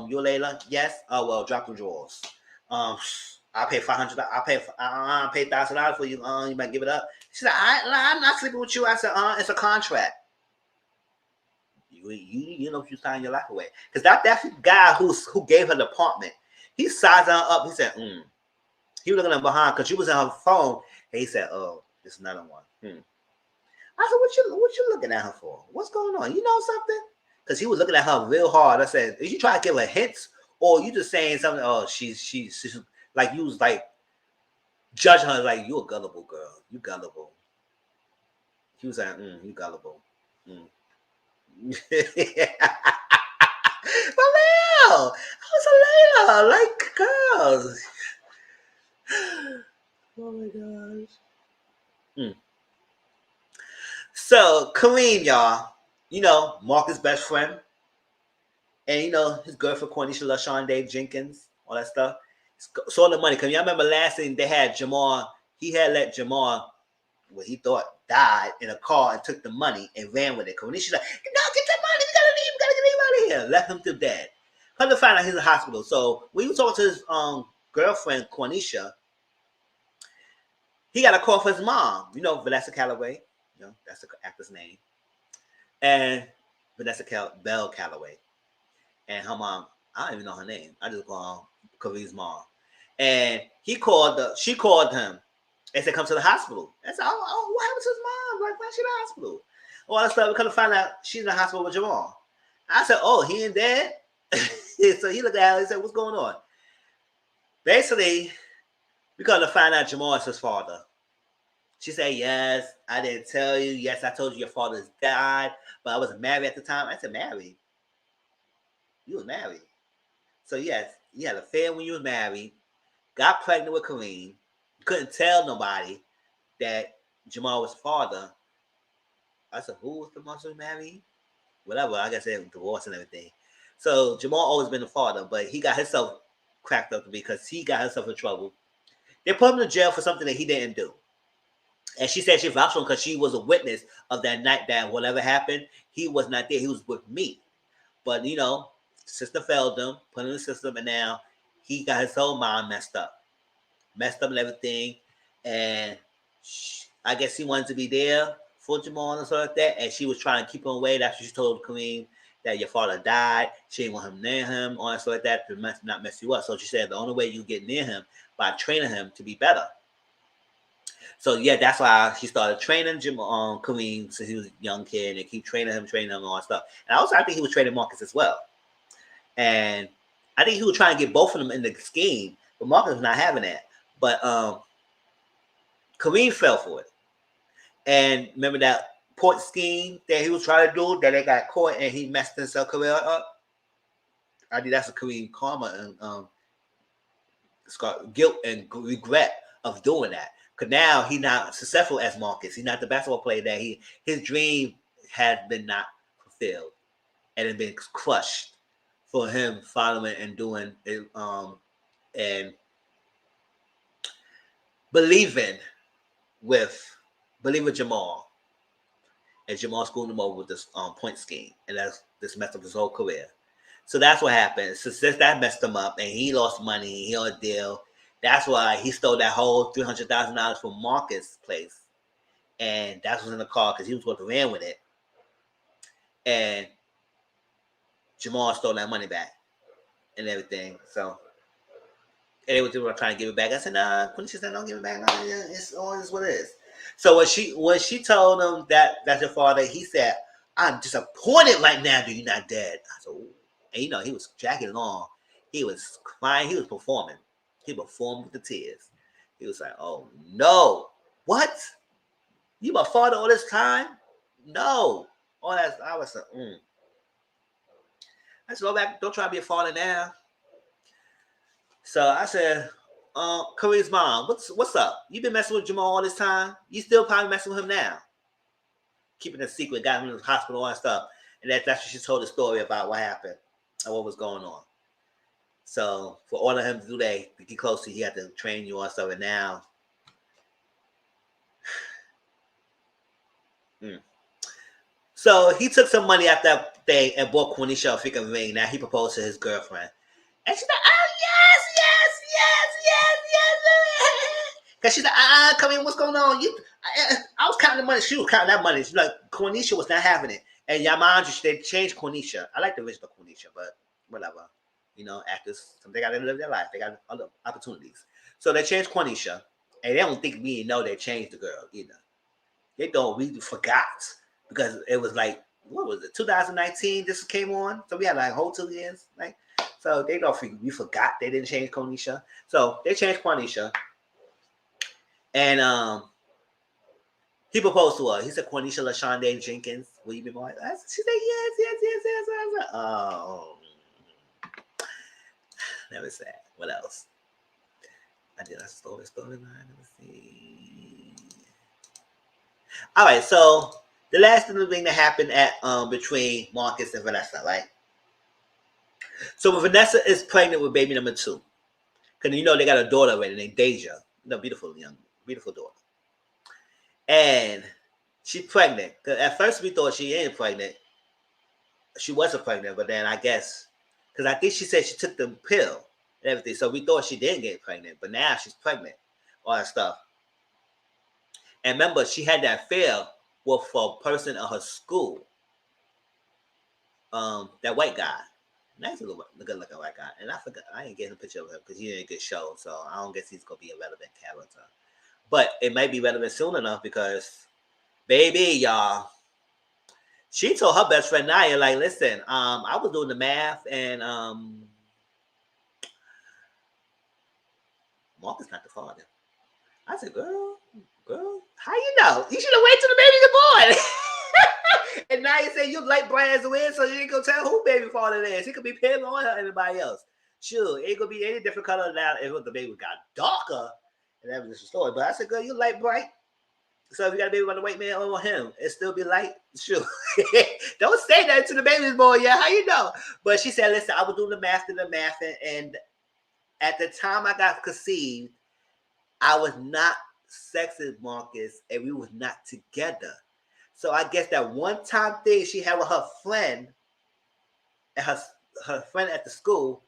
You're Layla? Yes. Oh well, drop the drawers. I'll pay $500. I'll pay $1,000 for you. You might give it up. She said, I'm not sleeping with you. I said, it's a contract. You know you sign your life away. Because that's the guy who gave her the apartment. He sized her up. He said, He was looking at her behind because she was on her phone. And he said, oh, this is another one. I said, what you looking at her for? What's going on? You know something? Because he was looking at her real hard. I said, "Is you trying to give her hints, or you just saying something? Oh, she's like you was like judging her like you a gullible girl. You gullible." He was like, "You gullible." For real, I was a Layla, like girls. Oh my gosh. So Kareem, y'all, Marcus' best friend. And his girlfriend Cornisha LaShawn Dave Jenkins, all that stuff. So all the money. Cause y'all remember last thing they had Jamal. He had let Jamal, what he thought died, in a car and took the money and ran with it. Cornisha's like, no, get that money. We gotta leave. We gotta get him out of here. Left him to dead. Come to find out he's in the hospital. So when he was talking to his girlfriend Cornisha, he got a call from his mom. Vanessa Calloway. That's the actor's name. And Vanessa Bell Calloway. And her mom, I don't even know her name. I just call her Kareem's mom. And she called him and said, come to the hospital. And I said, oh, what happened to his mom? Like, why's she in the hospital? All that stuff. We couldn't find out she's in the hospital with Jamal. I said, oh, he ain't dead? So he looked at her and said, what's going on? Basically, we couldn't find out Jamal is his father. She said, yes, I didn't tell you. Yes, I told you your father's died, but I wasn't married at the time. I said, married? You was married. So yes, you had an affair when you was married, got pregnant with Kareem, you couldn't tell nobody that Jamal was father. I said, who was the muscle married? Whatever, I guess they had divorced and everything. So Jamal always been the father, but he got himself cracked up because he got himself in trouble. They put him in jail for something that he didn't do. And she said she vouched for him because she was a witness of that night that whatever happened, he was not there. He was with me. But, sister failed him, put him in the system, and now he got his whole mind messed up and everything. And I guess he wanted to be there for Jamal and stuff like that. And she was trying to keep him away. That's what she told Kareem, that your father died. She didn't want him near him, all that stuff like that, to not mess you up. So she said the only way you get near him by training him to be better. So yeah, that's why she started training Kareem since he was a young kid, and keep training him, all that stuff. And I think he was training Marcus as well. And I think he was trying to get both of them in the scheme, but Marcus was not having that. But Kareem fell for it. And remember that port scheme that he was trying to do, that they got caught and he messed himself career up? I think that's a Kareem karma and guilt and regret of doing that. Because now he's not successful as Marcus. He's not the basketball player that his dream has been not fulfilled and it been crushed for him following and doing it, and believing with Jamal, and Jamal schooled him over with this point scheme, and this messed up his whole career. So that's what happened. So since that messed him up, and he lost money, he had a deal. That's why he stole that whole $300,000 from Marcus' place, and that was in the car because he was going to ran with it, and Jamal stole that money back and everything. So, and they were trying to give it back. I said, nah, Quincy said, don't give it back. No, it's always what it is. So when she told him that that's your father, he said, I'm disappointed right now that you're not dead. I said, ooh. And he was dragging along. He was crying. He was performing. He performed with the tears. He was like, oh no. What? You my father all this time? No. All that. I was like, I said, go back. Don't try to be a father now. So I said, Kareem's mom, what's up? You been messing with Jamal all this time? You still probably messing with him now? Keeping it a secret, got him in the hospital and stuff. And that's what she told the story about what happened and what was going on. So for all of him to do that, to get close to, he had to train you on stuff. And now, so he took some money out that thing and bought Quenisha a freaking ring. Now he proposed to his girlfriend, and she's like, "Oh yes." Because she's like, come in, what's going on? I was counting the money. She was counting that money. She's like, Quenisha was not having it, and Yamaji, they changed Quenisha. I like the original Quenisha, but whatever. Actors, they got to live their life. They got other opportunities. So they changed Quenisha, and they don't think we know they changed the girl either. They don't. We forgot because it was like, what was it? 2019. This came on, so we had like a whole 2 years. Like, so they don't. We forgot they didn't change Quenisha. So they changed Quenisha, and he proposed to her. He said, Quenisha LaShonda Jenkins, will you be my wife? She said, yes. Oh. That was sad. What else? I did a storyline. Let me see. All right, so the last thing that happened at between Marcus and Vanessa, right? So Vanessa is pregnant with baby number 2. Because they got a daughter already named Deja. Beautiful daughter. And she's pregnant. Because at first we thought she ain't pregnant. She wasn't pregnant, but then I guess, because I think she said she took the pill and everything. So we thought she didn't get pregnant, but now she's pregnant. All that stuff. And remember, she had that affair with a person in her school. That white guy. Nice good looking white guy. And I forgot, I ain't getting a picture of him because he didn't get show. So I don't guess he's going to be a relevant character. But it might be relevant soon enough because, baby, y'all, she told her best friend Naya, like, listen, I was doing the math and Mark is not the father. I said, girl, how you know? You should have waited till the baby's born. And Naya said, you like bright as the wind, so you ain't gonna tell who baby father is. It could be him or anybody else. Sure, it ain't gonna be any different color now if the baby got darker. And that was just a story. But I said, girl, you light bright. So if you got a baby on the white man or him, it still be light. Sure. Don't say that to the baby's born. Yeah, how you know? But she said, listen, I was doing the math, and at the time I got conceived, I was not sexing Marcus, and we was not together. So I guess that one time thing she had with her friend, and her friend at the school,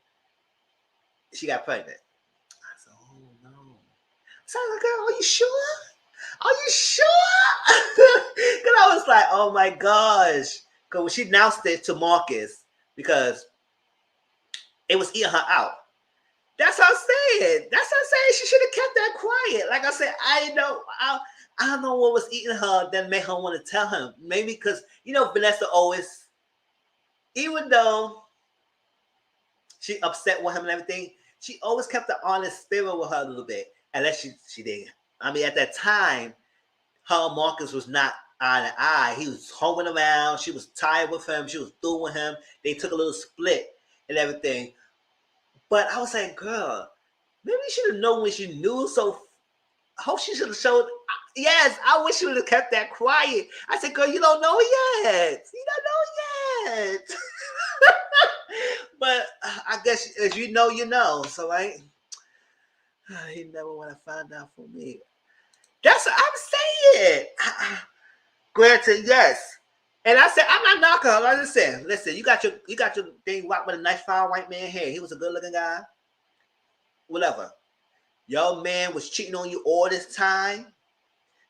she got pregnant. I said, oh no. So I was like, girl, are you sure? Are you sure? Because I was like, oh my gosh. Because when she announced it to Marcus, because it was eating her out. That's what I'm saying. She should have kept that quiet. Like I said, I don't know what was eating her that made her want to tell him. Maybe because, Vanessa always, even though she upset with him and everything, she always kept the honest spirit with her a little bit. Unless she didn't. I mean, at that time, her and Marcus was not eye to eye. He was homing around. She was tired with him. She was through with him. They took a little split and everything. But I was like, girl, maybe you should have known when she knew. So I hope she should have showed. Yes, I wish she would have kept that quiet. I said, girl, you don't know yet. You don't know yet. But I guess as you know. So he never want to find out for me. That's what I'm saying. Granted, yes. And I said, I'm not knocking her. I just said, listen, you got your thing rocked with a nice fine white man hair. He was a good looking guy. Whatever. Your man was cheating on you all this time.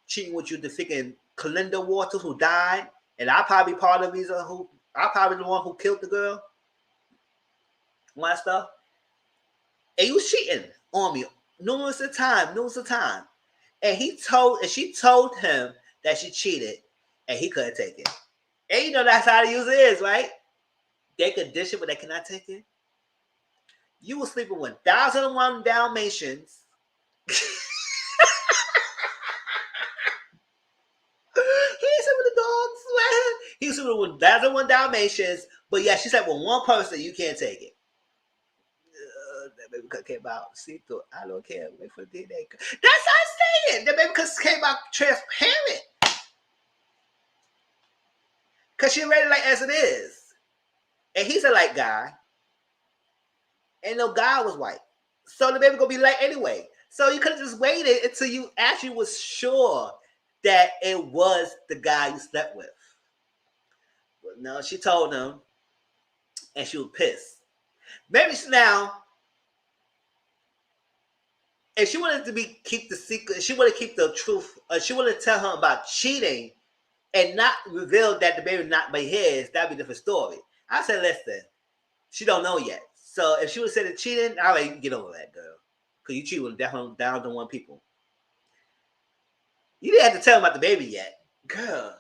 Cheating with you, the freaking Kalinda Waters who died. And I probably part of the reason I probably the one who killed the girl. All that stuff. And you was cheating on me. Numerous of time. And she told him that she cheated and he couldn't take it. And you know that's how the user is, right? They can dish it, but they cannot take it. You were sleeping with 1,001 Dalmatians. He slept with the dogs, man. He was sleeping with 1,001 Dalmatians, but yeah, she said with one person, you can't take it. That baby came out. See through. I don't care. Wait for the day. That's how I say it. That baby came out transparent. Cause she read it like as it is. And he's a light guy. And no guy was white. So the baby gonna be light anyway. So you could have just waited until you actually was sure that it was the guy you slept with. But no, she told him, and she was pissed. Maybe now, if she wanted to keep the secret, she wanted to keep the truth. She wanted to tell him about cheating and not reveal that the baby not by his. That'd be a different story. I said, listen, she don't know yet. So if she would have said it cheating, all right, you can get over that, girl. Because you cheat with definitely down to one people. You didn't have to tell him about the baby yet. Girl.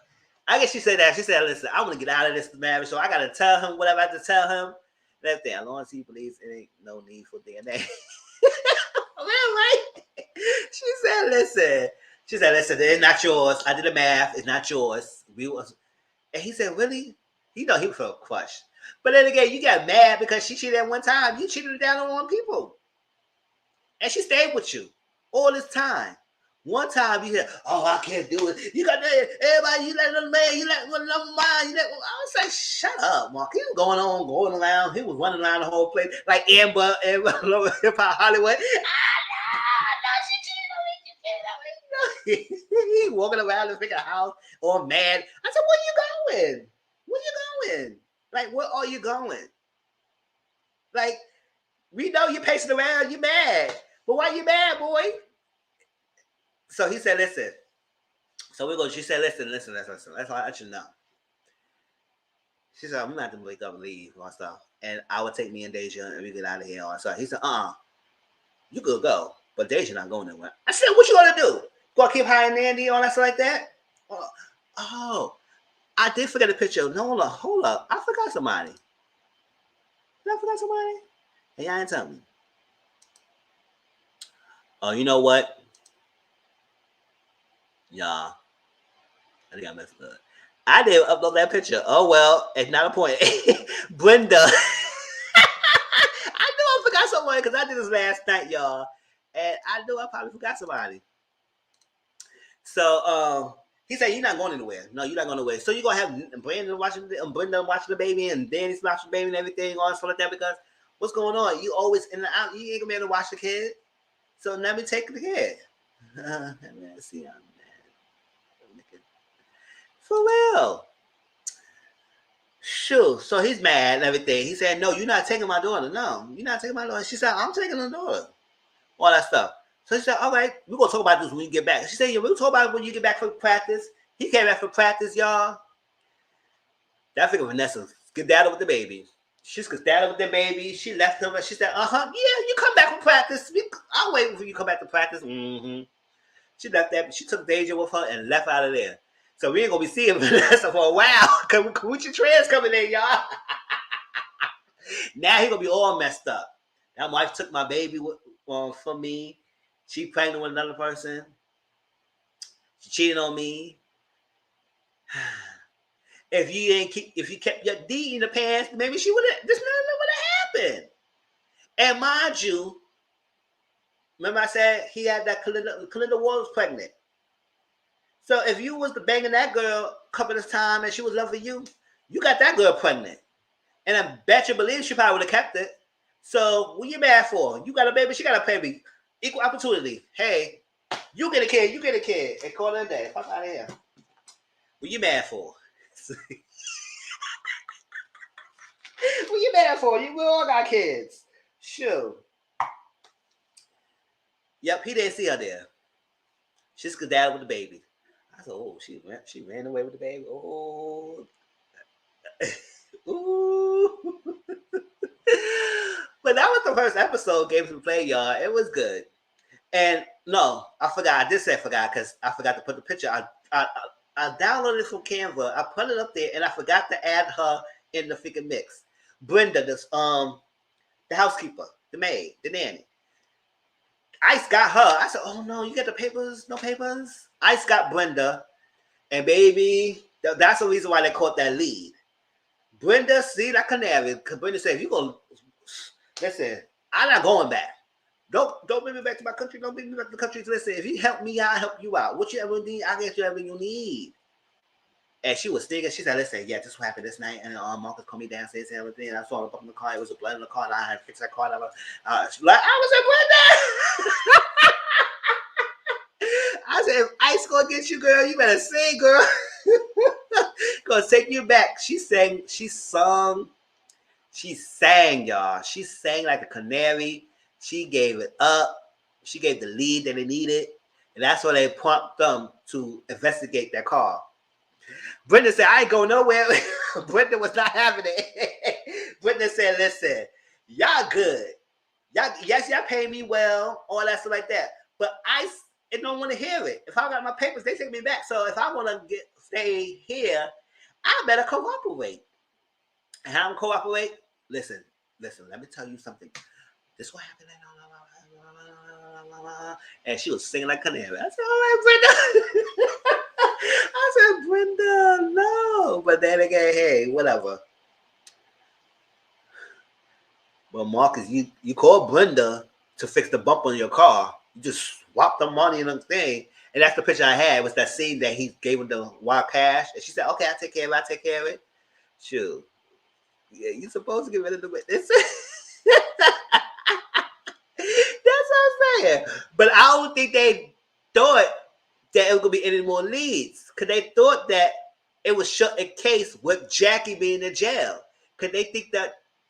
I guess she said that. She said, listen, I want to get out of this marriage, so I got to tell him whatever I have to tell him. And everything. As long as he believes it ain't no need for DNA. Right? She said, listen. It's not yours. I did the math. It's not yours. And he said, really? You know, he felt crushed. But then again, you got mad because she cheated at one time. You cheated down on one people. And she stayed with you all this time. One time you said, oh, I can't do it. You got that, everybody, you let another man, you let another mind. I was like, shut up, Mark. He was going around. He was running around the whole place like Amber Hip Hop Hollywood. She cheated on me. He walking around the big house all mad. I said, where you going? Where you going? Like, where are you going? Like, we know you're pacing around. You mad. But why you mad, boy? So he said, listen. So she said, listen. That's all I let you know. She said, I'm going to have to wake up and leave and stuff. And I would take me and Deja and we get out of here. So he said, you could go. But Deja not going nowhere. I said, what you going to do? Go keep hiring Nandy and all that stuff like that? Oh, I did forget a picture. No, hold up. I forgot somebody. Did I forget somebody? Hey, y'all ain't tell me. Oh, you know what? Y'all. I think I messed up. I didn't upload that picture. Oh, well, it's not a point. Brenda. I knew I forgot someone because I did this last night, y'all. And I knew I probably forgot somebody. So, he said, you're not going anywhere. No, you're not going anywhere. So you're going to have Brenda watching the baby and Danny watching the baby and everything, all stuff like that, because what's going on? You always in and out. You ain't going to be able to watch the kid. So let me take the kid. See, I'm mad. For real. Shoot. So he's mad and everything. He said, no, you're not taking my daughter. No, you're not taking my daughter. She said, I'm taking the daughter. All that stuff. So she said, all right, we're going to talk about this when you get back. She said, yeah, we'll talk about it when you get back from practice. He came back from practice, y'all. That figure Vanessa skedaddled with the baby. She skedaddled with the baby. She left him and she said, yeah, you come back from practice. I'll wait for you to come back to practice. Mm-hmm. She left that. She took Deja with her and left out of there. So we ain't going to be seeing Vanessa for a while. With your trans coming in, y'all. Now he going to be all messed up. That wife took my baby from me. She pregnant with another person. She cheated on me. If you kept your D in the past, maybe this would have happened. And mind you, remember I said he had that Kalinda Ward was pregnant. So if you was banging that girl a couple of times and she was loving you, you got that girl pregnant. And I bet you believe she probably would have kept it. So what you mad for? You got a baby, she got a baby. Equal opportunity. Hey, you get a kid. And call it a day. Fuck out of here. What you mad for? What you mad for? We all got kids. Sure. Yep, he didn't see her there. She skedaddled with the baby. I said, oh, she ran away with the baby. Oh. Ooh. But that was the first episode, Games to Play, y'all. It was good. And no, I forgot. I did say I forgot because I forgot to put the picture. I downloaded it from Canva. I put it up there, and I forgot to add her in the freaking mix. Brenda, the housekeeper, the maid, the nanny. Ice got her. I said, "Oh no, you got the papers? No papers." Ice got Brenda, and baby, that's the reason why they caught that lead. Brenda, see that canary. Because Brenda said, "If you go, listen, I'm not going back. Don't bring me back to my country. Don't bring me back to the country. Listen, if you help me, I'll help you out. What you ever need, I'll get you whatever you need." And she was thinking, she said, "Listen, yeah, this is what happened this night." And Marcus called me downstairs and everything. And I saw him up in the car. It was a blood in the car. And I had to fix that car. And I was like, Brenda. I said, "If Ice gonna get you, girl, you better sing, girl." Gonna take you back. She sang, she sung, she sang, y'all. She sang like a canary. She gave it up. She gave the lead that they needed. And that's why they prompted them to investigate that car. Brenda said, "I ain't going nowhere." Brenda was not having it. Brenda said, "Listen, y'all good. Y'all pay me well, all that stuff like that. But I don't want to hear it. If I got my papers, they take me back. So if I want to stay here, I better cooperate." And how I'm cooperate? Listen, let me tell you something. This is what happened. And she was singing like canary. I said, "All right, Brenda." I said, "Brenda, no." But then again, hey, whatever. Well, Marcus, you called Brenda to fix the bump on your car. You just swapped the money and the thing. And that's the picture I had, was that scene that he gave her the wild cash. And she said, "Okay, I'll take care of it. Shoot. Yeah, you supposed to get rid of the witness." That's what I'm saying. But I don't think they thought that it was gonna be any more leads, because they thought that it was shut a case with Jackie being in jail. Because they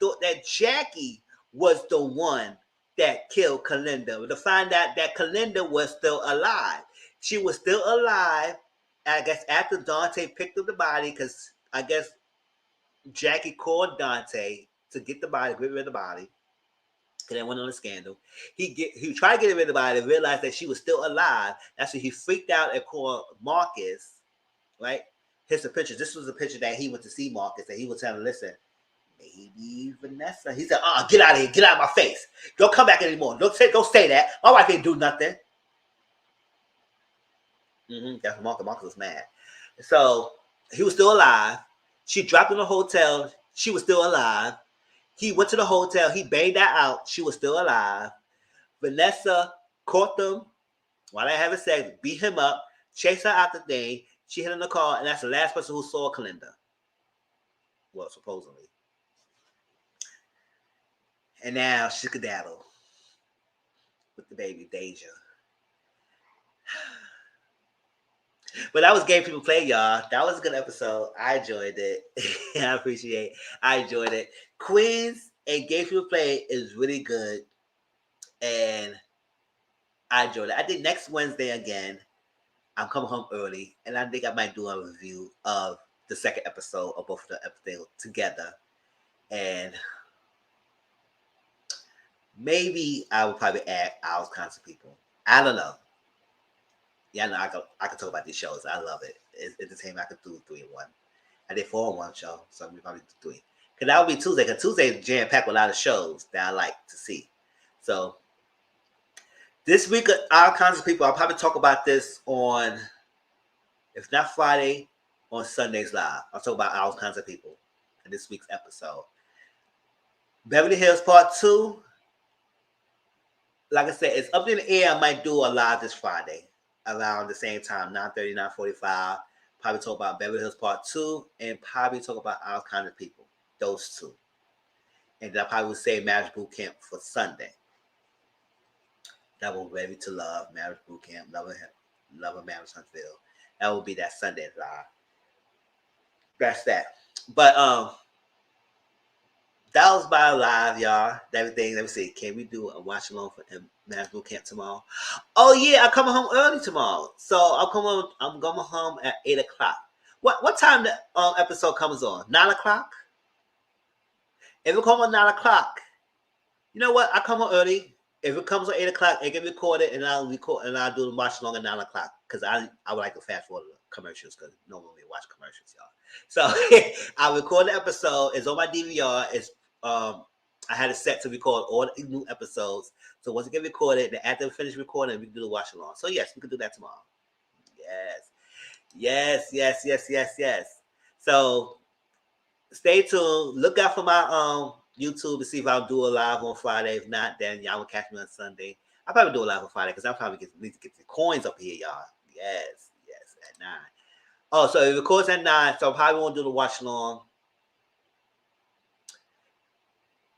thought that Jackie was the one that killed Kalinda. To find out that Kalinda was still alive. She was still alive, I guess, after Dante picked up the body, because I guess Jackie called Dante to get the body, get rid of the body. Because they went on a scandal. He tried to get rid of the body and realized that she was still alive. That's when he freaked out and called Marcus, right? Here's the picture. This was a picture that he went to see Marcus, and he was telling him, "Listen, maybe Vanessa." He said, "Get out of here. Get out of my face. Don't come back anymore. Don't say that. My wife ain't do nothing." That's Marcus. Marcus was mad. So he was still alive. She dropped in the hotel. She was still alive. He went to the hotel. He banged that out. She was still alive. Vanessa caught them while they having sex, beat him up, chased her out the thing. She hit in the car, and that's the last person who saw Kalinda. Well, supposedly. And now she skedaddle with the baby Deja. But that was Game People Play, y'all. That was a good episode. I enjoyed it. I enjoyed it. Queens and Game People Play is really good. And I enjoyed it. I think next Wednesday again, I'm coming home early. And I think I might do a review of the second episode of both of the episodes together. And maybe I will probably add Our Kinds of People. I don't know. Yeah, no, I can talk about these shows. I love it. It's entertainment. I could do 3 in 1. I did 4 in 1 show, so we probably do 3. Because that would be Tuesday. Because Tuesday is jam-packed with a lot of shows that I like to see. So this week, All Kinds of People, I'll probably talk about this on, if not Friday, on Sundays Live. I'll talk about All Kinds of People in this week's episode. Beverly Hills Part 2. Like I said, it's up in the air. I might do a live this Friday around the same time, 9:30, 9:45. Probably talk about Beverly Hills Part 2 and probably talk about All Kinds of People. Those 2. And then I probably would say Marriage Boot Camp for Sunday. That will Ready to Love, Marriage Boot Camp, Love and Marriage Huntsville. That will be that Sunday live. That's that. But that was my live, y'all. Everything. Let me see. Can we do a watch along for Marriage Boot Camp tomorrow? Oh yeah, I'm coming home early tomorrow. So I'm going home at 8:00. What time the episode comes on? 9:00? If it comes on 9:00, you know what? I come home early if it comes at 8 o'clock, it can record it, and I'll do the watch along at 9 o'clock because I would like to fast forward the commercials because normally we watch commercials, y'all. So I'll record the episode. It's on my DVR. It's I had it set to record all the new episodes. So once it get recorded, then after we finish recording, we can do the watch along. So yes, we can do that tomorrow. Yes. So stay tuned. Look out for my YouTube to see if I'll do a live on Friday. If not, then y'all will catch me on Sunday. I'll probably do a live on Friday because I'll probably need to get the coins up here, y'all. Yes, at 9. Oh, so it records at 9, so I probably won't do the watch along.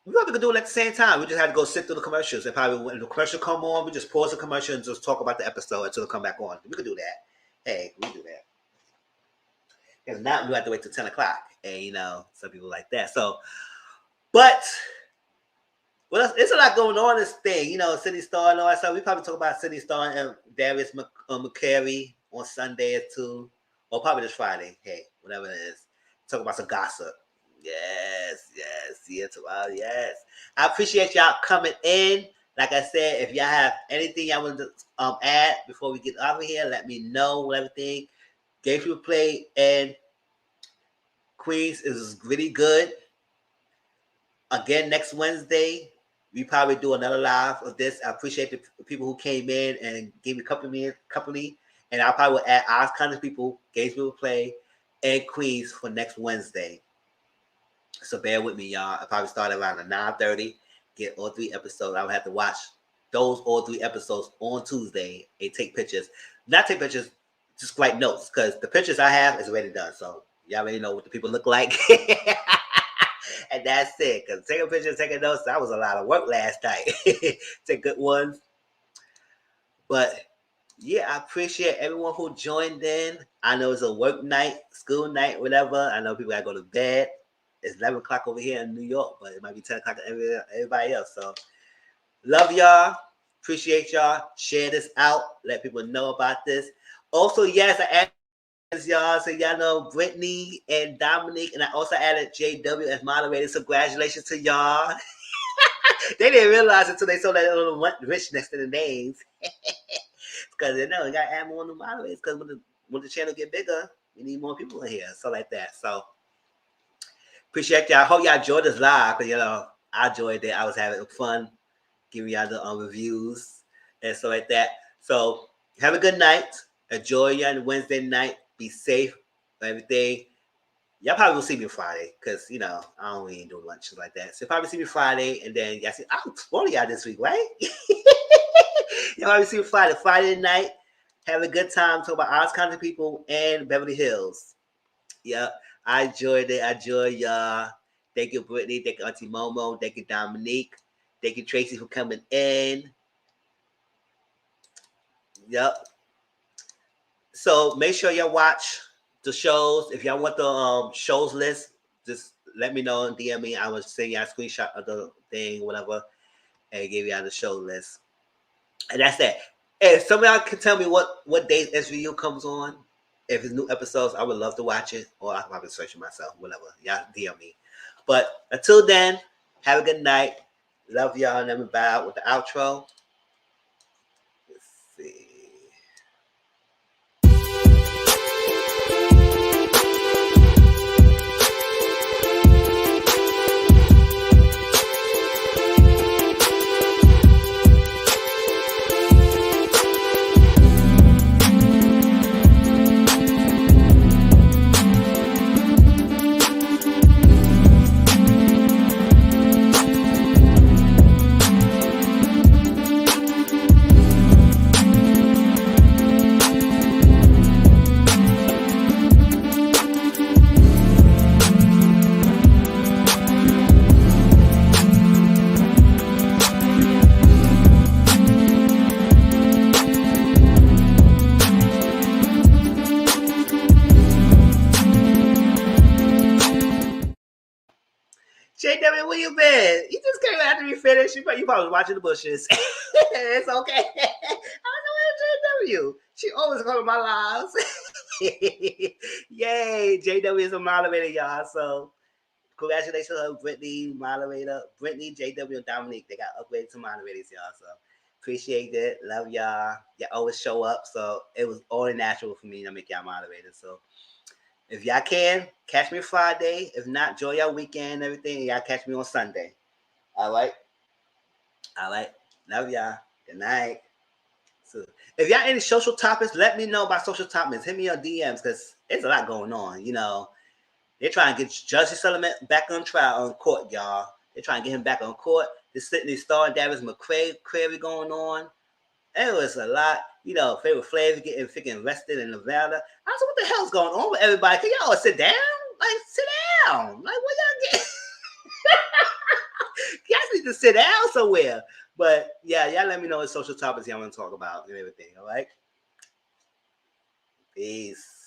We probably could do it at the same time. We just had to go sit through the commercials. And probably when the commercial come on, we just pause the commercial and just talk about the episode until it come back on. We could do that. Hey, we do that. If not, we have to wait till 10 o'clock. And, some people like that. So, but, well, it's a lot going on in this thing. City Star and all that stuff. We probably talk about City Star and Darius McCary on Sunday or 2. Or probably this Friday. Hey, whatever it is. Talk about some gossip. Yes. Tomorrow, yes. I appreciate y'all coming in. Like I said, if y'all have anything y'all want to add before we get out of here, let me know. Everything. Game People Play and Queens is really good. Again, next Wednesday, we probably do another live of this. I appreciate the people who came in and gave me company. And I probably will add our kind of people, Games People Play, and Queens for next Wednesday. So bear with me, y'all. I probably start around 9:30. Get all 3 episodes. I will have to watch those all 3 episodes on Tuesday and take pictures. Not take pictures, just write notes because the pictures I have is already done. So y'all already know what the people look like. And that's it. Because taking pictures, taking notes, that was a lot of work last night. Take good ones. But yeah, I appreciate everyone who joined in. I know it's a work night, school night, whatever. I know people got to go to bed. It's 11 o'clock over here in New York, but it might be 10 o'clock to everybody else. So love y'all. Appreciate y'all. Share this out. Let people know about this. Also, yes, I added y'all. So y'all know Brittany and Dominique. And I also added JW as moderators. So congratulations to y'all. They didn't realize it until they saw that little rich next to the names. Because they know we got to add more new moderators. Because when the channel get bigger, we need more people in here. So like that. So appreciate y'all. I hope y'all enjoyed this live. Because, I enjoyed it. I was having fun giving y'all the reviews and stuff like that. So have a good night. Enjoy your Wednesday night. Be safe. Everything. Y'all probably will see me Friday. Because, I don't really do lunches like that. So you'll probably see me Friday. And then y'all see, I'm spoiling y'all this week, right? Y'all probably see me Friday night. Have a good time. Talk about all kinds of people and Beverly Hills. Yep. I enjoyed it. I enjoy y'all. Thank you, Brittany. Thank you, Auntie Momo. Thank you, Dominique. Thank you, Tracy, for coming in. Yep. So make sure y'all watch the shows. If y'all want the shows list, just let me know and DM me. I will send y'all a screenshot of the thing, whatever, and give y'all the show list. And that's that. If some of y'all can tell me what days SVU comes on, if it's new episodes, I would love to watch it, or I can probably search it myself, whatever. Y'all DM me. But until then, have a good night. Love y'all. And let me bow out with the outro. Let's see. JW, where you been? You just came after we finished. You probably was watching the bushes. It's okay. I don't know JW. She always comes to my lives. Yay. JW is a moderator, y'all. So congratulations to Brittany, moderator, Brittany, JW, and Dominique. They got upgraded to moderators, y'all. So appreciate it. Love y'all. Y'all always show up. So it was only natural for me to make y'all moderators. So if y'all can, catch me Friday. If not, enjoy your weekend and everything. Y'all catch me on Sunday. All right. All right. Love y'all. Good night. So if y'all any social topics, let me know about social topics. Hit me on DMs because there's a lot going on. You know, they're trying to get Judge Sullivan back on trial on court, y'all. They're trying to get him back on court. They're sitting there starring Darius McCrary going on. It was a lot. You know, Favorite Flavor getting freaking arrested in Nevada. I was like, what the hell's going on with everybody? Can y'all sit down? Like, sit down. Like, what y'all get? You guys need to sit down somewhere. But yeah, y'all let me know what social topics y'all want to talk about and everything. All right. Peace.